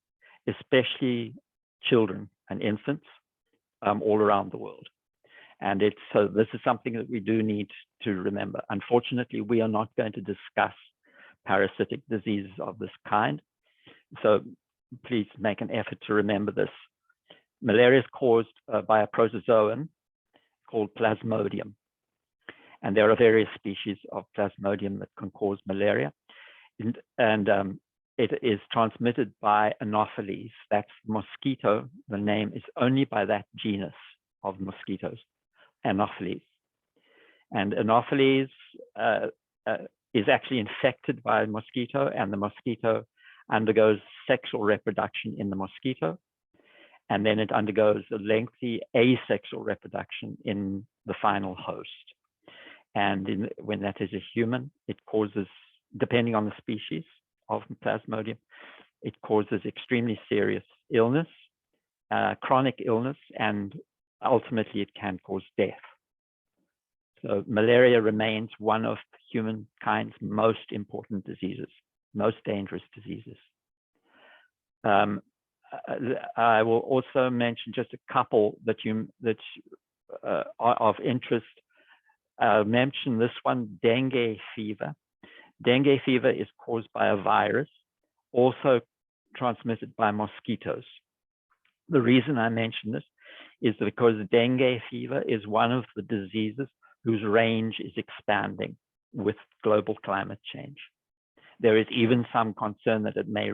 [SPEAKER 1] especially children and infants all around the world. And so this is something that we do need to remember. Unfortunately, we are not going to discuss parasitic diseases of this kind. So please make an effort to remember this. Malaria is caused by a protozoan called Plasmodium. And there are various species of Plasmodium that can cause malaria. And it is transmitted by Anopheles. That's mosquito. The name is only by that genus of mosquitoes, Anopheles. And Anopheles is actually infected by a mosquito, and the mosquito undergoes sexual reproduction in the mosquito, and then it undergoes a lengthy asexual reproduction in the final host. And when that is a human, it causes, depending on the species of Plasmodium, it causes extremely serious illness, chronic illness, and ultimately it can cause death. So malaria remains one of humankind's most important diseases, most dangerous diseases. I will also mention just a couple that are of interest. I'll mention this one, dengue fever. Dengue fever is caused by a virus, also transmitted by mosquitoes. The reason I mention this is because dengue fever is one of the diseases whose range is expanding with global climate change. There is even some concern that it may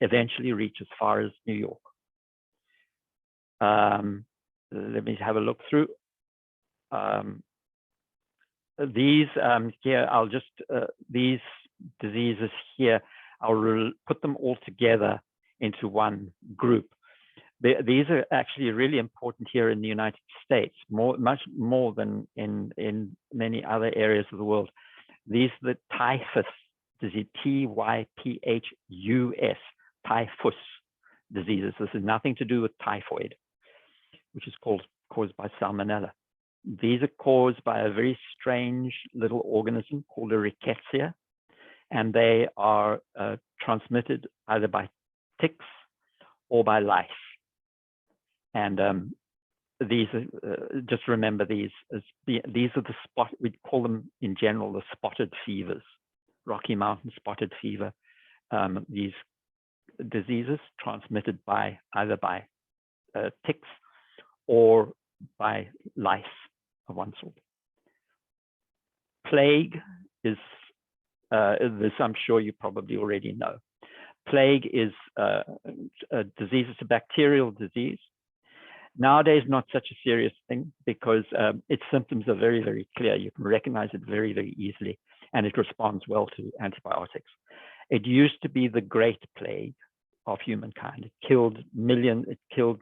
[SPEAKER 1] eventually reach as far as New York. Let me have a look through. These here, these diseases here, I'll put them all together into one group. These are actually really important here in the United States, much more than in many other areas of the world. These are the typhus disease, T-Y-P-H-U-S, typhus diseases. This has nothing to do with typhoid, which is caused by salmonella. These are caused by a very strange little organism called a rickettsia, and they are transmitted either by ticks or by lice. And these are, just remember these are the we call them in general the spotted fevers, Rocky Mountain spotted fever. These diseases transmitted by either by ticks or by lice of one sort. Plague is this, I'm sure you probably already know. Plague is a disease, it's a bacterial disease. Nowadays, not such a serious thing because its symptoms are very, very clear. You can recognize it very, very easily, and it responds well to antibiotics. It used to be the Great Plague of humankind. It killed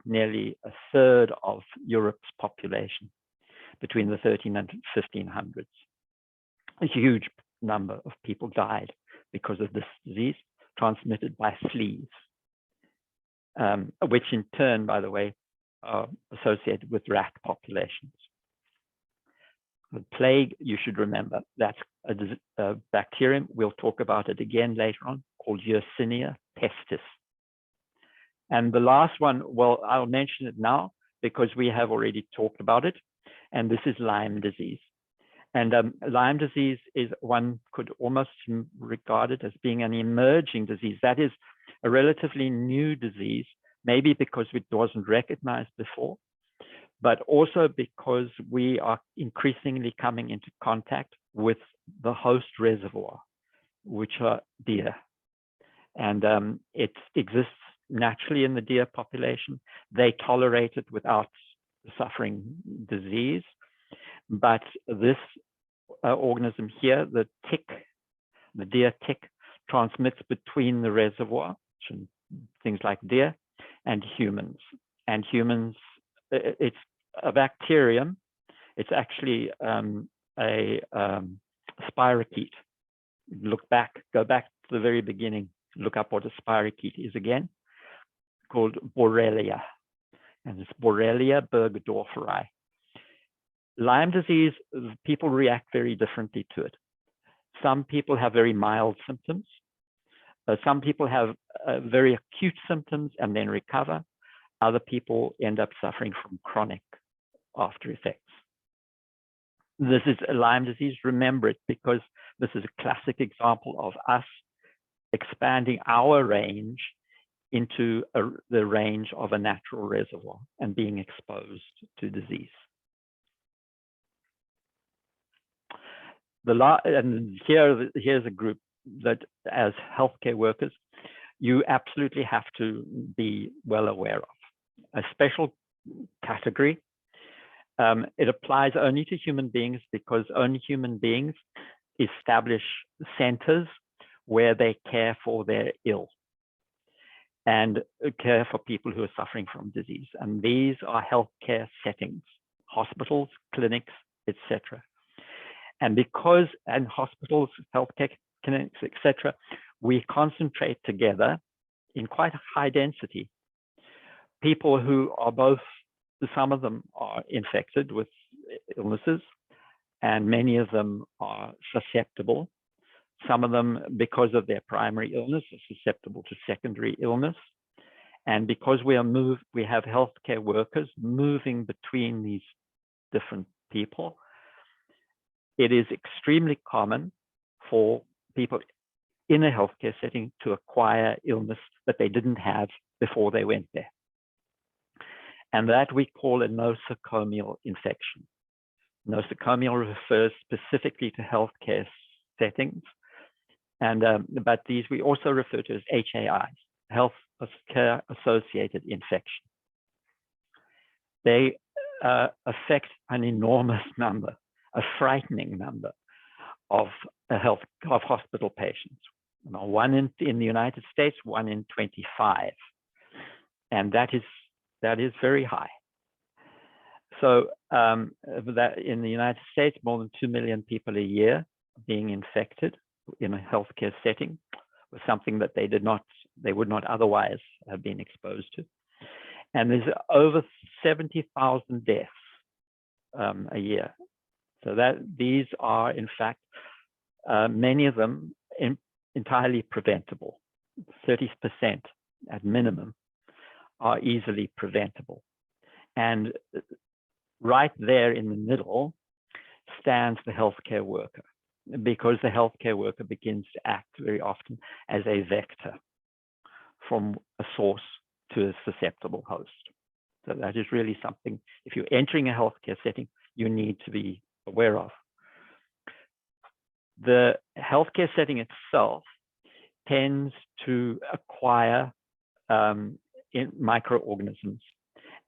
[SPEAKER 1] nearly a third of Europe's population between the 1300s and 1500s. A huge number of people died because of this disease transmitted by fleas, which in turn, by the way, are associated with rat populations. The plague, you should remember, that's a bacterium. We'll talk about it again later on, called Yersinia pestis. And the last one, well, I'll mention it now because we have already talked about it, and this is Lyme disease. And Lyme disease is, one could almost regard it as being an emerging disease. That is a relatively new disease, maybe because it wasn't recognized before, but also because we are increasingly coming into contact with the host reservoir, which are deer. And it exists naturally in the deer population. They tolerate it without suffering disease. But this organism here, the tick, the deer tick, transmits between the reservoir, things like deer, and humans. And humans, it's a bacterium. It's actually a spirochete. Go back to the very beginning, look up what a spirochete is again, called Borrelia. And it's Borrelia burgdorferi. Lyme disease, people react very differently to it. Some people have very mild symptoms. Some people have very acute symptoms and then recover. Other people end up suffering from chronic after effects. This is a Lyme disease. Remember it, because this is a classic example of us expanding our range into the range of a natural reservoir and being exposed to disease. And here's a group that, as healthcare workers, you absolutely have to be well aware of. A special category. It applies only to human beings because only human beings establish centers where they care for their ill and care for people who are suffering from disease. And these are healthcare settings, hospitals, clinics, etc. And because in hospitals, healthcare clinics, etc., we concentrate together in quite a high density. People who are both, some of them are infected with illnesses, and many of them are susceptible. Some of them, because of their primary illness, are susceptible to secondary illness. And because we have healthcare workers moving between these different people, it is extremely common for people in a healthcare setting to acquire illness that they didn't have before they went there. And that we call a nosocomial infection. Nosocomial refers specifically to healthcare settings. And but these we also refer to as HAIs, healthcare associated infection. They affect an enormous number, a frightening number of hospital patients. One in the United States, 1 in 25, and that is very high. So that in the United States, more than 2 million people a year being infected in a healthcare setting with something that they would not otherwise have been exposed to. And there's over 70,000 deaths a year. So that these are, in fact, many of them entirely preventable. 30% at minimum are easily preventable. And right there in the middle stands the healthcare worker, because the healthcare worker begins to act very often as a vector from a source to a susceptible host. So that is really something, if you're entering a healthcare setting, you need to be aware of. The healthcare setting itself tends to acquire microorganisms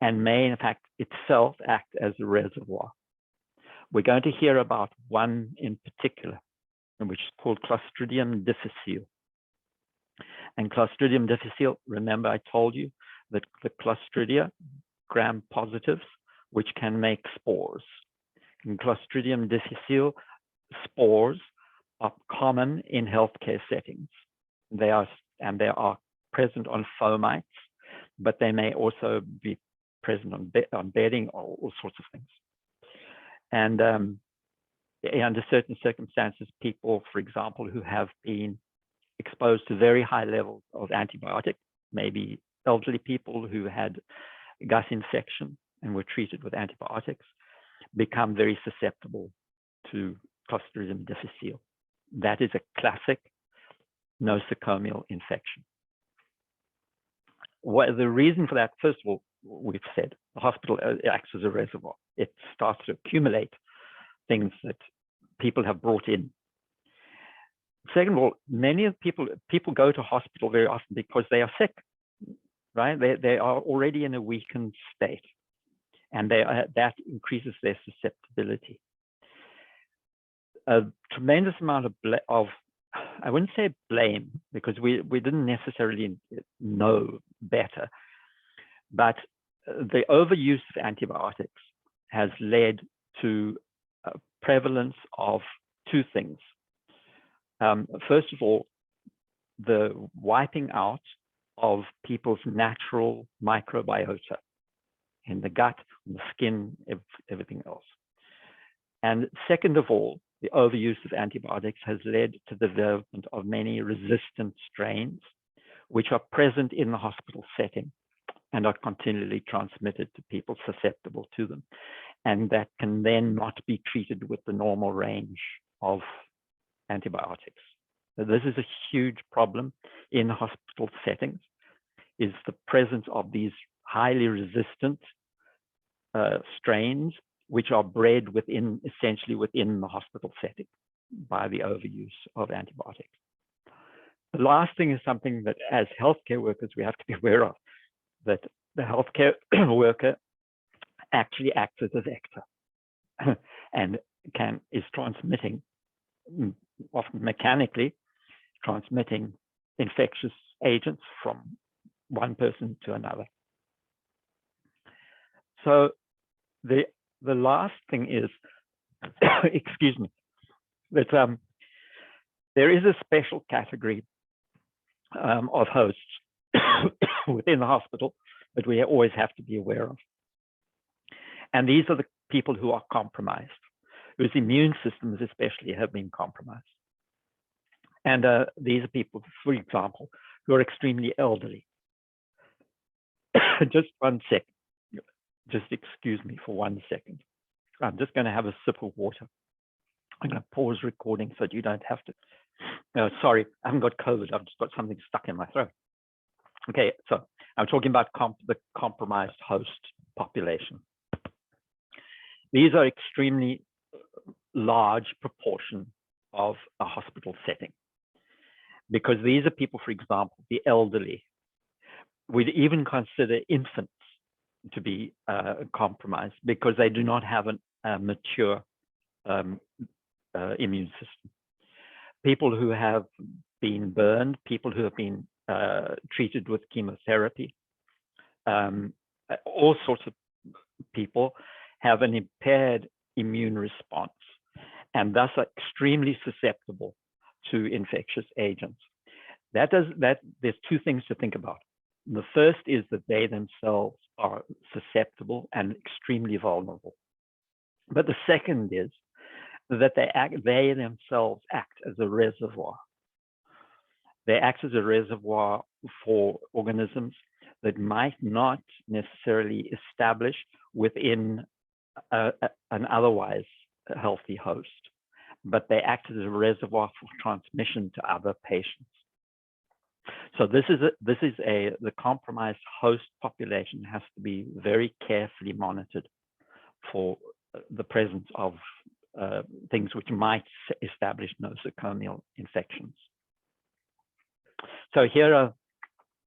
[SPEAKER 1] and may, in fact, itself act as a reservoir. We're going to hear about one in particular, which is called Clostridium Difficile. And Clostridium Difficile, remember I told you that the Clostridia, gram-positives, which can make spores. And Clostridium Difficile spores are common in healthcare settings. They are present on fomites, but they may also be present on bedding or all sorts of things. And under certain circumstances, people, for example, who have been exposed to very high levels of antibiotic, maybe elderly people who had gut infection and were treated with antibiotics, become very susceptible to Clostridium difficile. That is a classic nosocomial infection. What the reason for that? First of all, we've said the hospital acts as a reservoir. It starts to accumulate things that people have brought in. Second of all, many of people go to hospital very often because they are sick. right? They are already in a weakened state, and that increases their susceptibility. A tremendous amount of I wouldn't say blame, because we didn't necessarily know better, but the overuse of antibiotics has led to prevalence of two things. First of all, the wiping out of people's natural microbiota in the gut, in the skin, everything else. And second of all, the overuse of antibiotics has led to the development of many resistant strains, which are present in the hospital setting and are continually transmitted to people susceptible to them. And that can then not be treated with the normal range of antibiotics. So this is a huge problem in hospital settings, is the presence of these highly resistant strains, which are bred essentially within the hospital setting by the overuse of antibiotics. The last thing is something that as healthcare workers, we have to be aware of, that the healthcare worker actually acts as a vector and is transmitting, often mechanically, transmitting infectious agents from one person to another. So the last thing is, excuse me, that there is a special category of hosts within the hospital that we always have to be aware of. And these are the people who are compromised, whose immune systems especially have been compromised. And these are people, for example, who are extremely elderly. Just one second. Just excuse me for 1 second. I'm just going to have a sip of water. I'm going to pause recording so that you don't have to. Sorry, I haven't got COVID. I've just got something stuck in my throat. Okay, so I'm talking about the compromised host population. These are extremely large proportion of a hospital setting, because these are people, for example, the elderly. We'd even consider infants to be compromised because they do not have a mature immune system. People who have been burned, people who have been treated with chemotherapy, all sorts of people have an impaired immune response and thus are extremely susceptible to infectious agents. There's two things to think about. The first is that they themselves are susceptible and extremely vulnerable. But the second is that they themselves act as a reservoir. They act as a reservoir for organisms that might not necessarily establish within an otherwise healthy host, but they act as a reservoir for transmission to other patients. So the compromised host population has to be very carefully monitored for the presence of things which might establish nosocomial infections. So here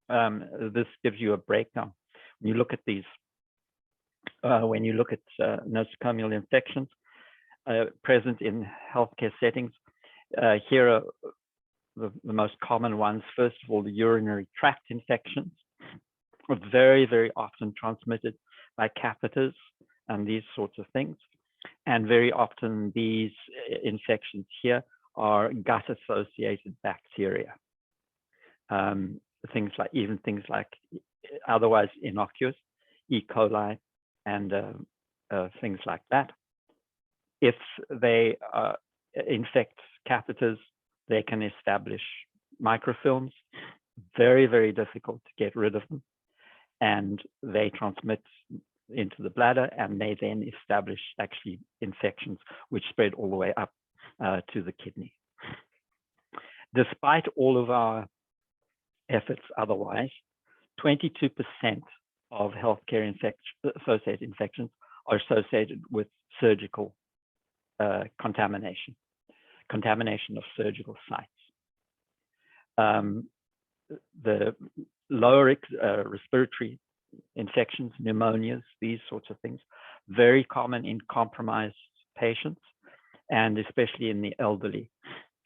[SPEAKER 1] this gives you a breakdown. When you look at these, nosocomial infections present in healthcare settings, here are the most common ones. First of all, the urinary tract infections are very, very often transmitted by catheters and these sorts of things. And very often these infections here are gut-associated bacteria. Things like otherwise innocuous, E. coli, and things like that. If they infect catheters, they can establish microfilms, very, very difficult to get rid of them. And they transmit into the bladder, and they then establish actually infections which spread all the way up to the kidney. Despite all of our efforts otherwise, 22% of healthcare associated infections are associated with surgical contamination of surgical sites. The lower respiratory infections, pneumonias, these sorts of things, very common in compromised patients, and especially in the elderly.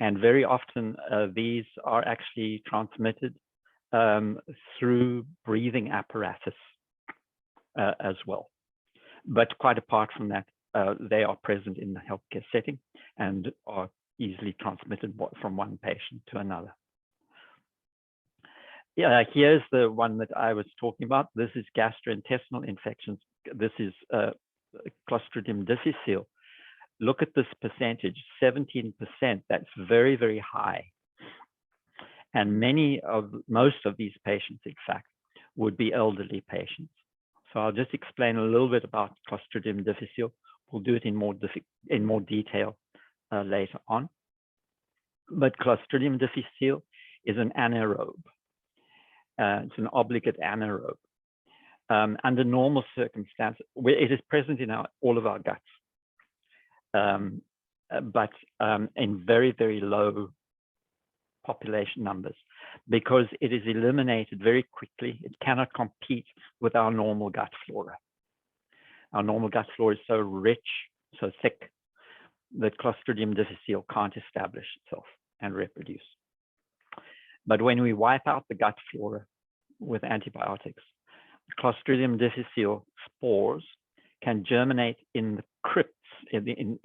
[SPEAKER 1] And very often these are actually transmitted through breathing apparatus as well. But quite apart from that, they are present in the healthcare setting and are easily transmitted from one patient to another. Yeah, here's the one that I was talking about. This is gastrointestinal infections. This is Clostridium Difficile. Look at this percentage, 17%. That's very, very high. And most of these patients, in fact, would be elderly patients. So I'll just explain a little bit about Clostridium Difficile. We'll do it in more detail later on. But Clostridium Difficile is an anaerobe. It's an obligate anaerobe. Under normal circumstances, it is present in all of our guts, but in very, very low population numbers, because it is eliminated very quickly. It cannot compete with our normal gut flora. Our normal gut flora is so rich, so thick, that Clostridium Difficile can't establish itself and reproduce. But when we wipe out the gut flora with antibiotics, Clostridium Difficile spores can germinate in the crypts, in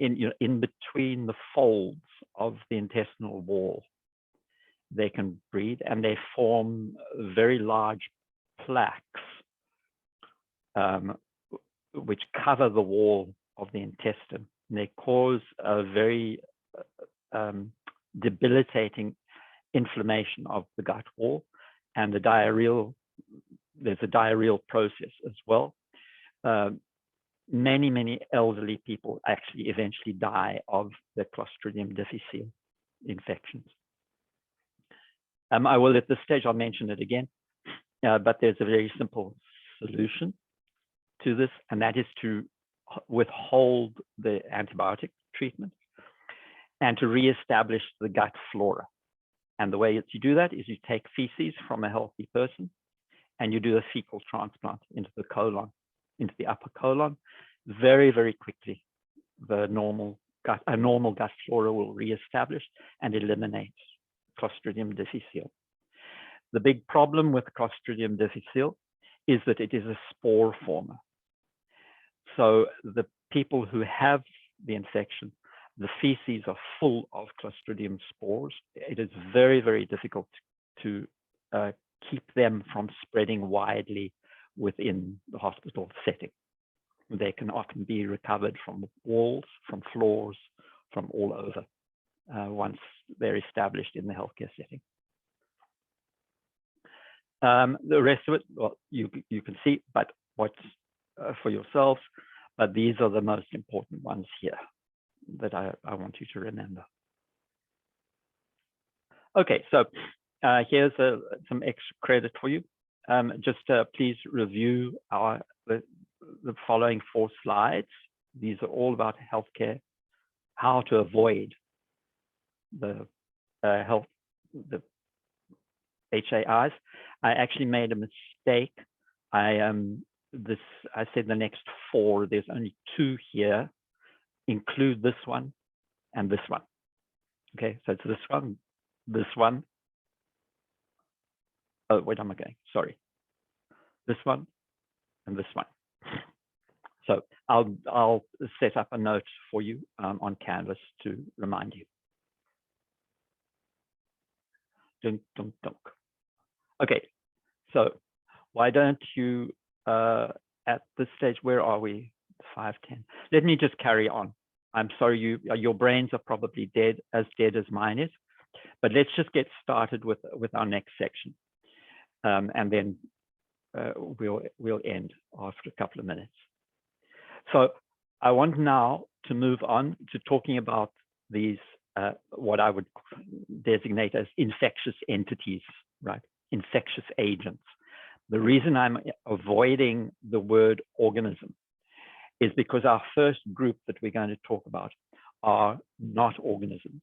[SPEAKER 1] between the folds of the intestinal wall. They can breed, and they form very large plaques which cover the wall of the intestine. And they cause a very debilitating inflammation of the gut wall, and there's a diarrheal process as well. Many elderly people actually eventually die of the Clostridium Difficile infections. I will, at this stage, I'll mention it again, but there's a very simple solution to this, and that is to withhold the antibiotic treatment and to reestablish the gut flora. And the way that you do that is you take feces from a healthy person and you do a fecal transplant into the colon, into the upper colon. Very, very quickly, a normal gut flora will reestablish and eliminate Clostridium Difficile. The big problem with Clostridium Difficile is that it is a spore former. So the people who have the infection, the feces are full of Clostridium spores. It is very, very difficult to keep them from spreading widely within the hospital setting. They can often be recovered from walls, from floors, from all over once they're established in the healthcare setting. The rest of it, well, you can see, but what's for yourselves, but these are the most important ones here that I want you to remember. Okay, so here's some extra credit for you. Just please review the following 4 slides. These are all about healthcare, how to avoid the HAIs. I actually made a mistake. I said the next 4. There's only 2 here. Include this one and this one. Okay, so it's this one. Oh, wait, am I going? Sorry. This one and this one. So I'll set up a note for you on Canvas to remind you. Dunk, dunk, dunk. Okay, so why don't you, at this stage, where are we? 5:10. Let me just carry on. I'm sorry, your brains are probably dead as mine is, but let's just get started with our next section, and then we'll end after a couple of minutes. So I want now to move on to talking about these what I would designate as infectious entities, right? Infectious agents. The reason I'm avoiding the word organism is because our first group that we're going to talk about are not organisms.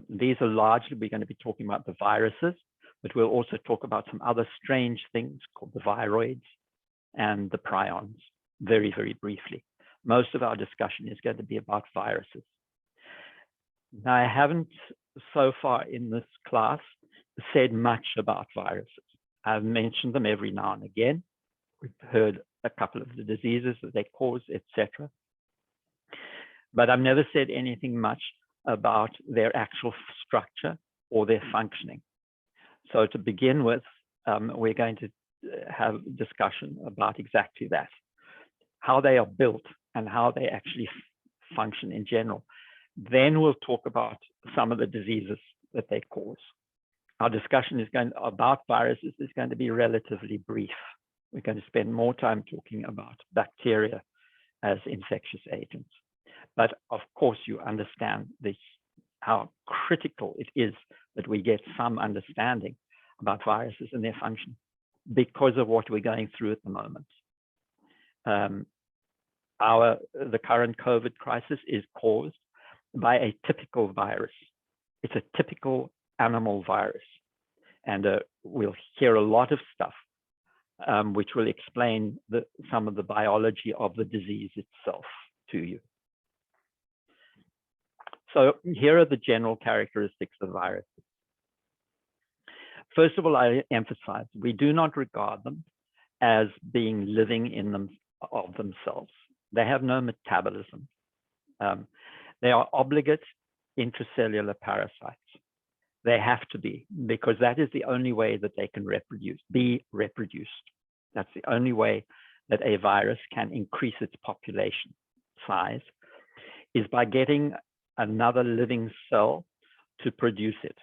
[SPEAKER 1] These are largely, we're going to be talking about the viruses. but we'll also talk about some other strange things called the viroids and the prions very, very briefly. Most of our discussion is going to be about viruses. Now, I haven't so far in this class said much about viruses. I've mentioned them every now and again. We've heard a couple of the diseases that they cause, etc. But I've never said anything much about their actual structure or their functioning. So to begin with, we're going to have a discussion about exactly that, how they are built and how they actually function in general. Then we'll talk about some of the diseases that they cause. Our discussion about viruses is going to be relatively brief. We're going to spend more time talking about bacteria as infectious agents. But of course, you understand how critical it is that we get some understanding about viruses and their function because of what we're going through at the moment. The current COVID crisis is caused by a typical virus. It's a typical animal virus. And we'll hear a lot of stuff which will explain some of the biology of the disease itself to you. So here are the general characteristics of viruses. First of all, I emphasize, we do not regard them as being living in them of themselves. They have no metabolism. They are obligate intracellular parasites. They have to be, because that is the only way that they can be reproduced. That's the only way that a virus can increase its population size, is by getting another living cell to produce it.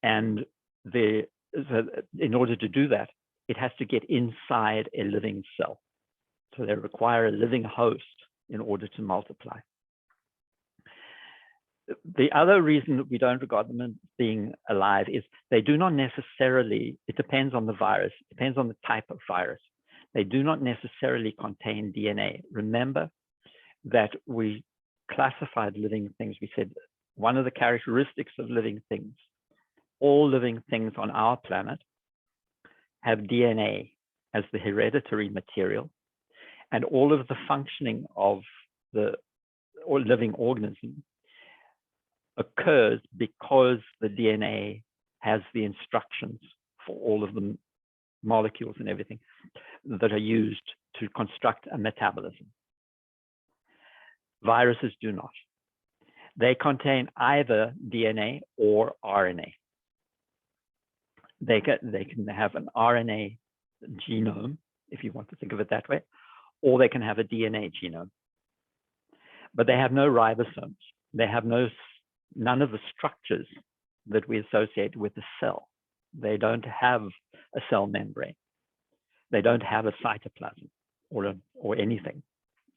[SPEAKER 1] And in order to do that, it has to get inside a living cell. So they require a living host in order to multiply. The other reason that we don't regard them as being alive is they do not necessarily, it depends on the virus, it depends on the type of virus. They do not necessarily contain DNA. Remember that we classified living things. We said one of the characteristics of living things, all living things on our planet have DNA as the hereditary material, and all of the functioning of the living organism occurs because the DNA has the instructions for all of the molecules and everything that are used to construct a metabolism. Viruses do not. They contain either DNA or RNA. They can have an RNA genome, if you want to think of it that way, or they can have a DNA genome. But they have no ribosomes. They have none of the structures that we associate with the cell. They don't have a cell membrane. They don't have a cytoplasm or anything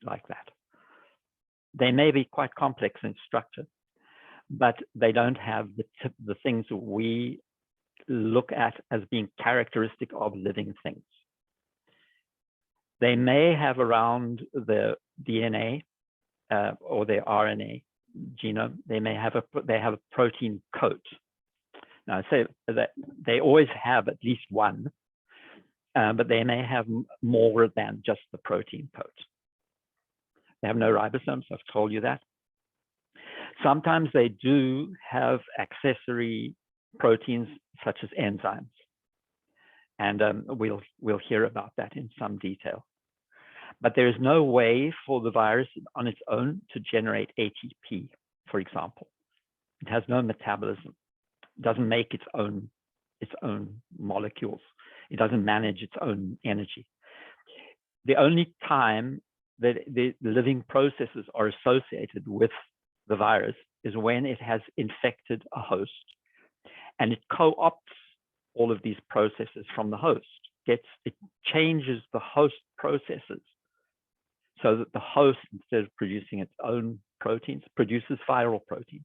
[SPEAKER 1] like that. They may be quite complex in structure, but they don't have the things that we look at as being characteristic of living things. They may have around the DNA or their RNA genome, they have a protein coat. Now, I say that they always have at least one, but they may have more than just the protein coat. They have no ribosomes, I've told you that. Sometimes they do have accessory proteins such as enzymes, and we'll hear about that in some detail. But there is no way for the virus on its own to generate ATP, for example. It has no metabolism. It doesn't make its own molecules. It doesn't manage its own energy. The only time that the living processes are associated with the virus is when it has infected a host, and it co-opts all of these processes from the host. It changes the host processes so that the host, instead of producing its own proteins, produces viral proteins.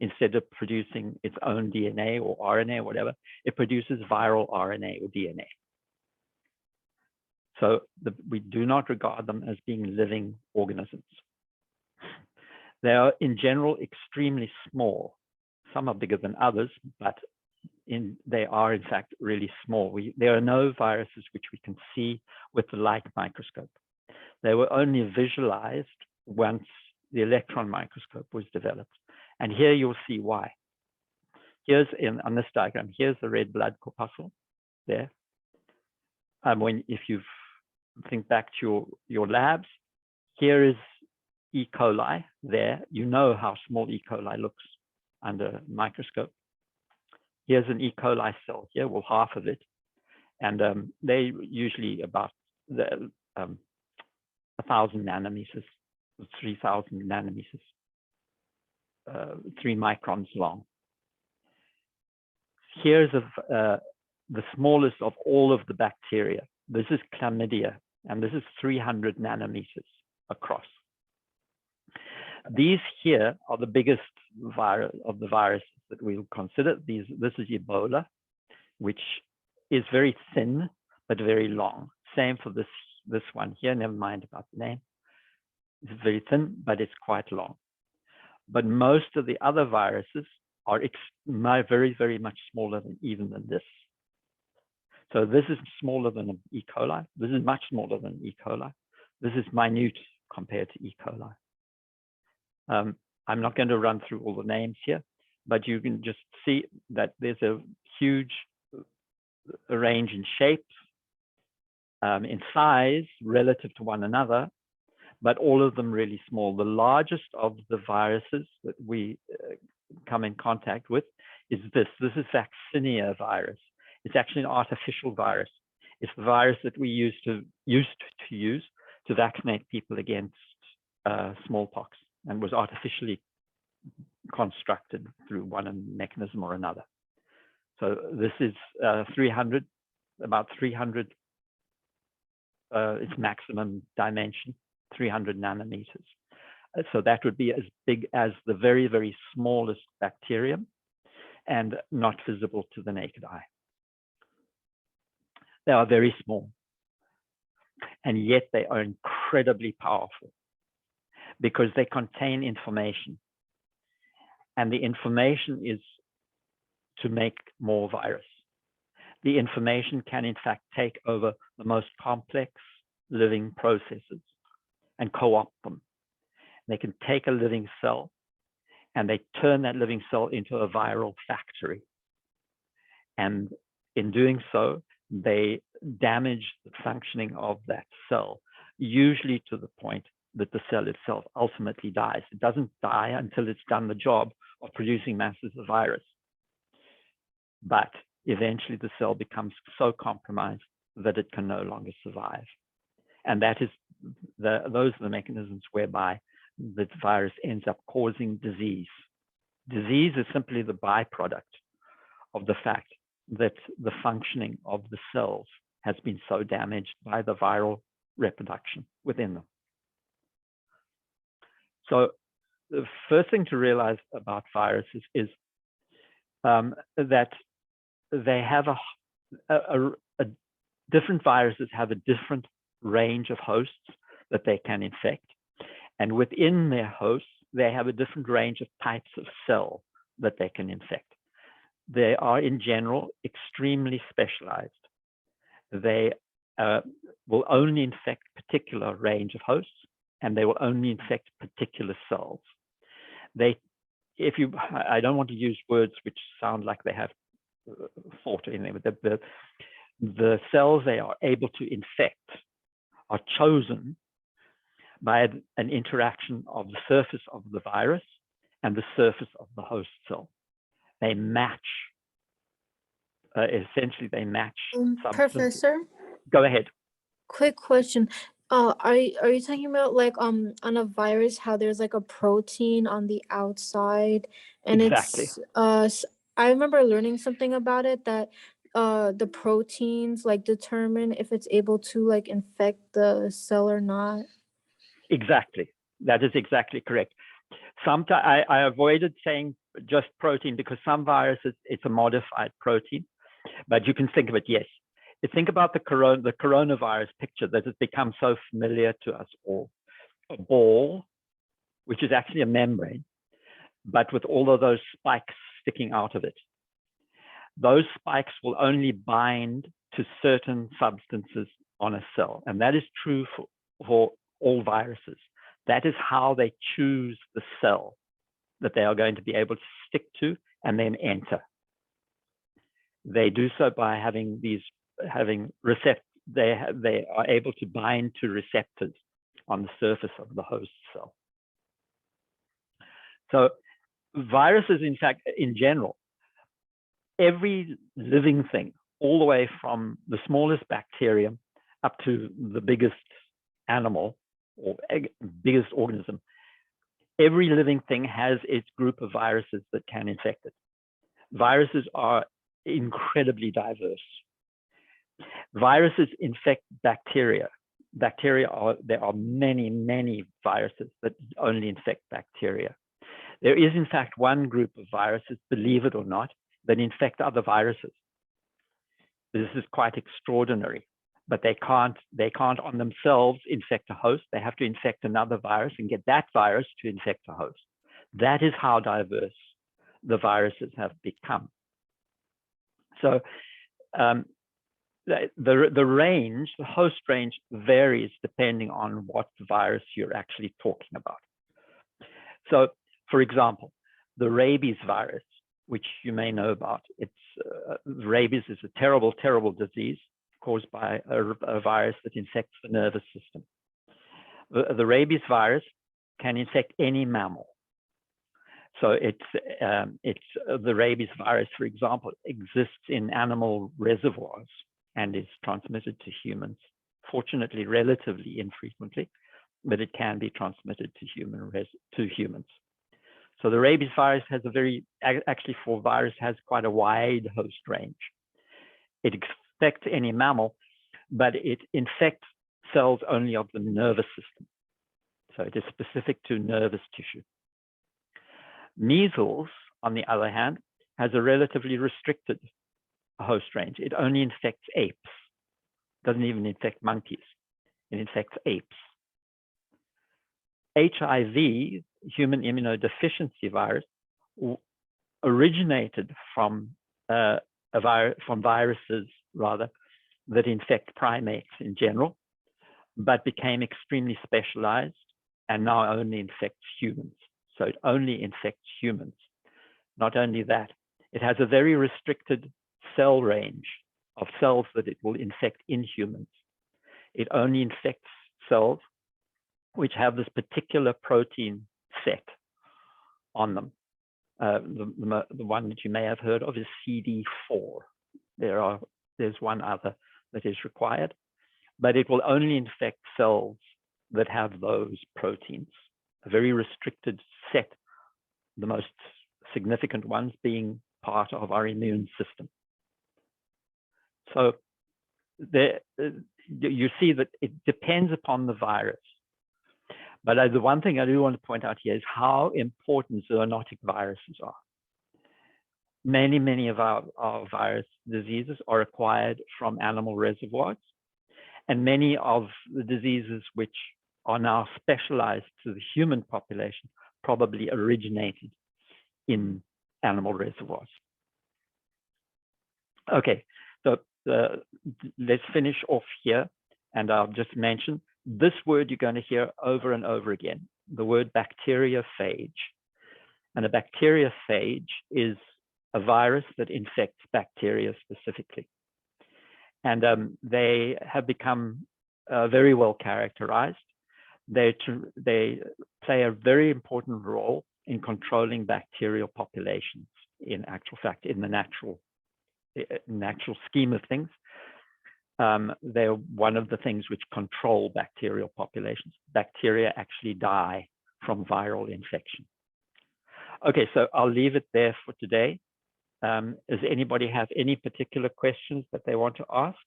[SPEAKER 1] Instead of producing its own DNA or RNA or whatever, it produces viral RNA or DNA. So we do not regard them as being living organisms. They are, in general, extremely small. Some are bigger than others, but they are in fact really small. There are no viruses which we can see with the light microscope. They were only visualized once the electron microscope was developed. And here you'll see why. Here's on this diagram, here's the red blood corpuscle there. If you think back to your labs, here is E. coli there. You know how small E. coli looks under a microscope. Here's an E. coli cell here, well, half of it. And they usually about 1,000 nanometers, 3,000 nanometers, 3 microns long. Here's the smallest of all of the bacteria. This is chlamydia, and this is 300 nanometers across. These here are the biggest of the viruses that we'll consider. This is Ebola, which is very thin but very long. Same for this one here. Never mind about the name. It's very thin, but it's quite long. But most of the other viruses are very, very much smaller than even than this. So this is smaller than E. coli. This is much smaller than E. coli. This is minute compared to E. coli. I'm not going to run through all the names here, but you can just see that there's a huge range in shape, in size relative to one another, but all of them really small. The largest of the viruses that we come in contact with is this. This is Vaccinia virus. It's actually an artificial virus. It's the virus that we used to use to vaccinate people against smallpox, and was artificially constructed through one mechanism or another. So this is about 300, its maximum dimension, 300 nanometers. So that would be as big as the very, very smallest bacterium and not visible to the naked eye. They are very small, and yet they are incredibly powerful because they contain information. And the information is to make more virus. The information can, in fact, take over the most complex living processes and co-opt them. They can take a living cell and they turn that living cell into a viral factory. And in doing so, they damage the functioning of that cell, usually to the point that the cell itself ultimately dies. It doesn't die until it's done the job of producing masses of virus. But eventually the cell becomes so compromised that it can no longer survive. And that is those are the mechanisms whereby the virus ends up causing disease. Disease is simply the byproduct of the fact that the functioning of the cells has been so damaged by the viral reproduction within them. So the first thing to realize about viruses is that they have different viruses have a different range of hosts that they can infect. And within their hosts, they have a different range of types of cell that they can infect. They are, in general, extremely specialized. They will only infect particular range of hosts, and they will only infect particular cells. I don't want to use words which sound like they have thought in them, but the cells they are able to infect are chosen by an interaction of the surface of the virus and the surface of the host cell. They match, essentially they match.
[SPEAKER 2] Professor?
[SPEAKER 1] Go ahead.
[SPEAKER 2] Quick question. Are you talking about like on a virus how there's like a protein on the outside and
[SPEAKER 1] Exactly.
[SPEAKER 2] It's I remember learning something about it that the proteins like determine if it's able to like infect the cell or not.
[SPEAKER 1] Exactly. That is exactly correct. Sometimes I avoided saying just protein because some viruses, it's a modified protein, but you can think of it, yes. Think about the coronavirus picture that has become so familiar to us all. A ball, which is actually a membrane, but with all of those spikes sticking out of it. those spikes will only bind to certain substances on a cell. And that is true for all viruses. That is how they choose the cell that they are going to be able to stick to and then enter. They do so by having they are able to bind to receptors on the surface of the host cell. So viruses, in fact, in general, every living thing, all the way from the smallest bacterium up to the biggest animal or biggest organism, every living thing has its group of viruses that can infect it. Viruses are incredibly diverse. Viruses infect bacteria. There are many, many viruses that only infect bacteria. There is, in fact, one group of viruses, believe it or not, that infect other viruses. This is quite extraordinary, but they can't on themselves infect a host. They have to infect another virus and get that virus to infect a host. That is how diverse the viruses have become. So the range, the host range, varies depending on what virus you're actually talking about. So, for example, the rabies virus, which you may know about, rabies is a terrible, terrible disease caused by a virus that infects the nervous system. The rabies virus can infect any mammal. So the rabies virus, for example, exists in animal reservoirs and is transmitted to humans. Fortunately, relatively infrequently, but it can be transmitted to humans. So the rabies virus has has quite a wide host range. It infects any mammal, but it infects cells only of the nervous system. So it is specific to nervous tissue. Measles, on the other hand, has a relatively restricted host range. It only infects apes. It doesn't even infect monkeys. It infects apes. HIV, human immunodeficiency virus, originated from viruses rather that infect primates in general, but became extremely specialized and now only infects humans. So it only infects humans. Not only that, it has a very restricted cell range of cells that it will infect in humans. It only infects cells which have this particular protein set on them. The one that you may have heard of is CD4. There's one other that is required, but it will only infect cells that have those proteins. A very restricted set, the most significant ones being part of our immune system. So you see that it depends upon the virus. But the one thing I do want to point out here is how important zoonotic viruses are. Many, many of our virus diseases are acquired from animal reservoirs, and many of the diseases which are now specialized to the human population probably originated in animal reservoirs. Okay, so let's finish off here, and I'll just mention this word you're going to hear over and over again, the word bacteriophage. And a bacteriophage is a virus that infects bacteria specifically. And they have become very well characterized. They play a very important role in controlling bacterial populations, in actual fact, in the natural scheme of things. They're one of the things which control bacterial populations. Bacteria actually die from viral infection. Okay, so I'll leave it there for today. Does anybody have any particular questions that they want to ask?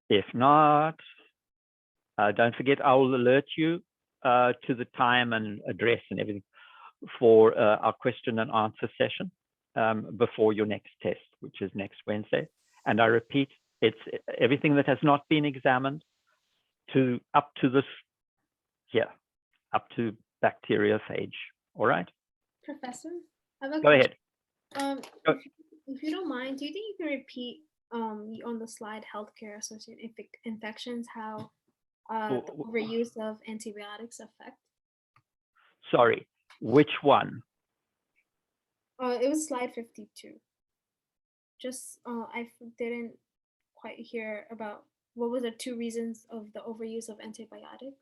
[SPEAKER 1] If not, don't forget, I will alert you to the time and address and everything for our question and answer session before your next test, which is next Wednesday. And I repeat, it's everything that has not been examined up to bacteriophage. All right,
[SPEAKER 4] Professor, I have a
[SPEAKER 1] go ahead. Go-
[SPEAKER 4] if you don't mind, do you think you can repeat on the slide healthcare associated infections how the overuse of antibiotics affect?
[SPEAKER 1] Sorry, which one?
[SPEAKER 4] It was slide 52. Just I didn't quite hear about what was the 2 reasons of the overuse of antibiotics.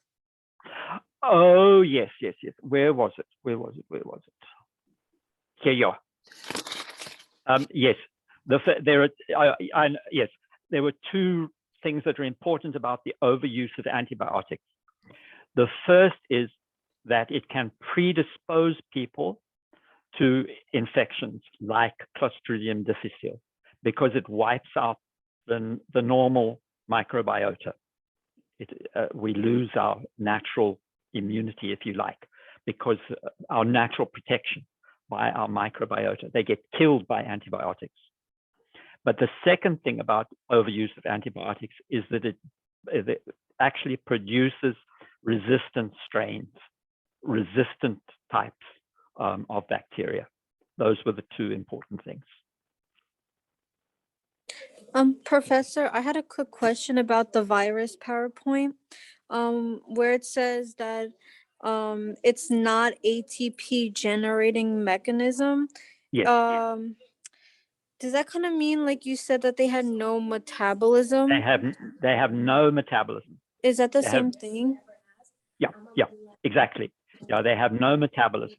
[SPEAKER 1] Oh, yes. Where was it? Here you are. Yes, yes, there were 2 things that are important about the overuse of antibiotics. The first is that it can predispose people to infections like Clostridium Difficile because it wipes out the normal microbiota. We lose our natural immunity, if you like, because our natural protection by our microbiota, they get killed by antibiotics. But the second thing about overuse of antibiotics is that it actually produces resistant strains, resistant types of bacteria. Those were the 2 important things.
[SPEAKER 2] Professor, I had a quick question about the virus PowerPoint, where it says that it's not ATP generating mechanism.
[SPEAKER 1] Yes.
[SPEAKER 2] Does that kind of mean, like you said, that they had no metabolism?
[SPEAKER 1] They have no metabolism.
[SPEAKER 2] Is that the same thing?
[SPEAKER 1] Yeah, exactly. Yeah, they have no metabolism.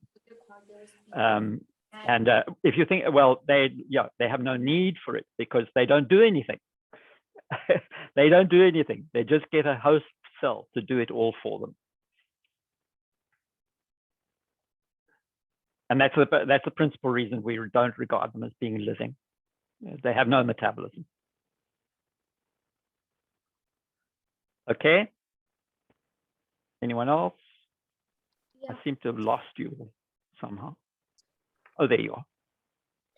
[SPEAKER 1] And if you think, well, they have no need for it because they don't do anything. They don't do anything. They just get a host cell to do it all for them. And that's the principal reason we don't regard them as being living. They have no metabolism. Okay. Anyone else?
[SPEAKER 4] Yeah.
[SPEAKER 1] I seem to have lost you somehow. Oh, there you are.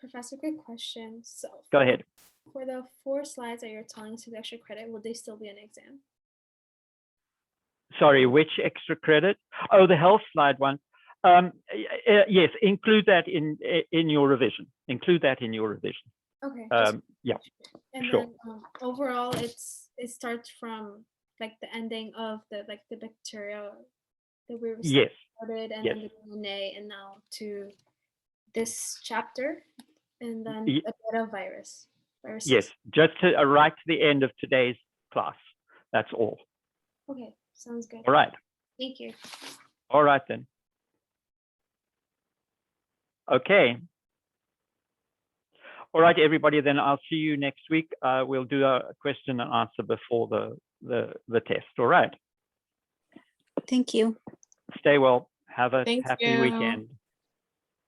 [SPEAKER 4] Professor, good question. So
[SPEAKER 1] Go ahead.
[SPEAKER 4] For the 4 slides that you're telling us with extra credit, will they still be an exam?
[SPEAKER 1] Sorry, which extra credit? Oh, the health slide one. Yes, include that in your revision. Include that in your revision.
[SPEAKER 4] Okay.
[SPEAKER 1] Yeah.
[SPEAKER 4] And
[SPEAKER 1] sure.
[SPEAKER 4] then overall, it starts from like the ending of the bacteria that we
[SPEAKER 1] Yes.
[SPEAKER 4] started, and then the DNA, and now to this chapter, and then a bit of viruses.
[SPEAKER 1] Yes, just right to the end of today's class. That's all.
[SPEAKER 4] Okay, sounds good.
[SPEAKER 1] All right.
[SPEAKER 4] Thank you.
[SPEAKER 1] All right then. Okay. All right, everybody. Then I'll see you next week. We'll do a question and answer before the test. All right.
[SPEAKER 2] Thank you.
[SPEAKER 1] Stay well. Have a
[SPEAKER 3] Thank
[SPEAKER 1] happy
[SPEAKER 3] you.
[SPEAKER 1] weekend.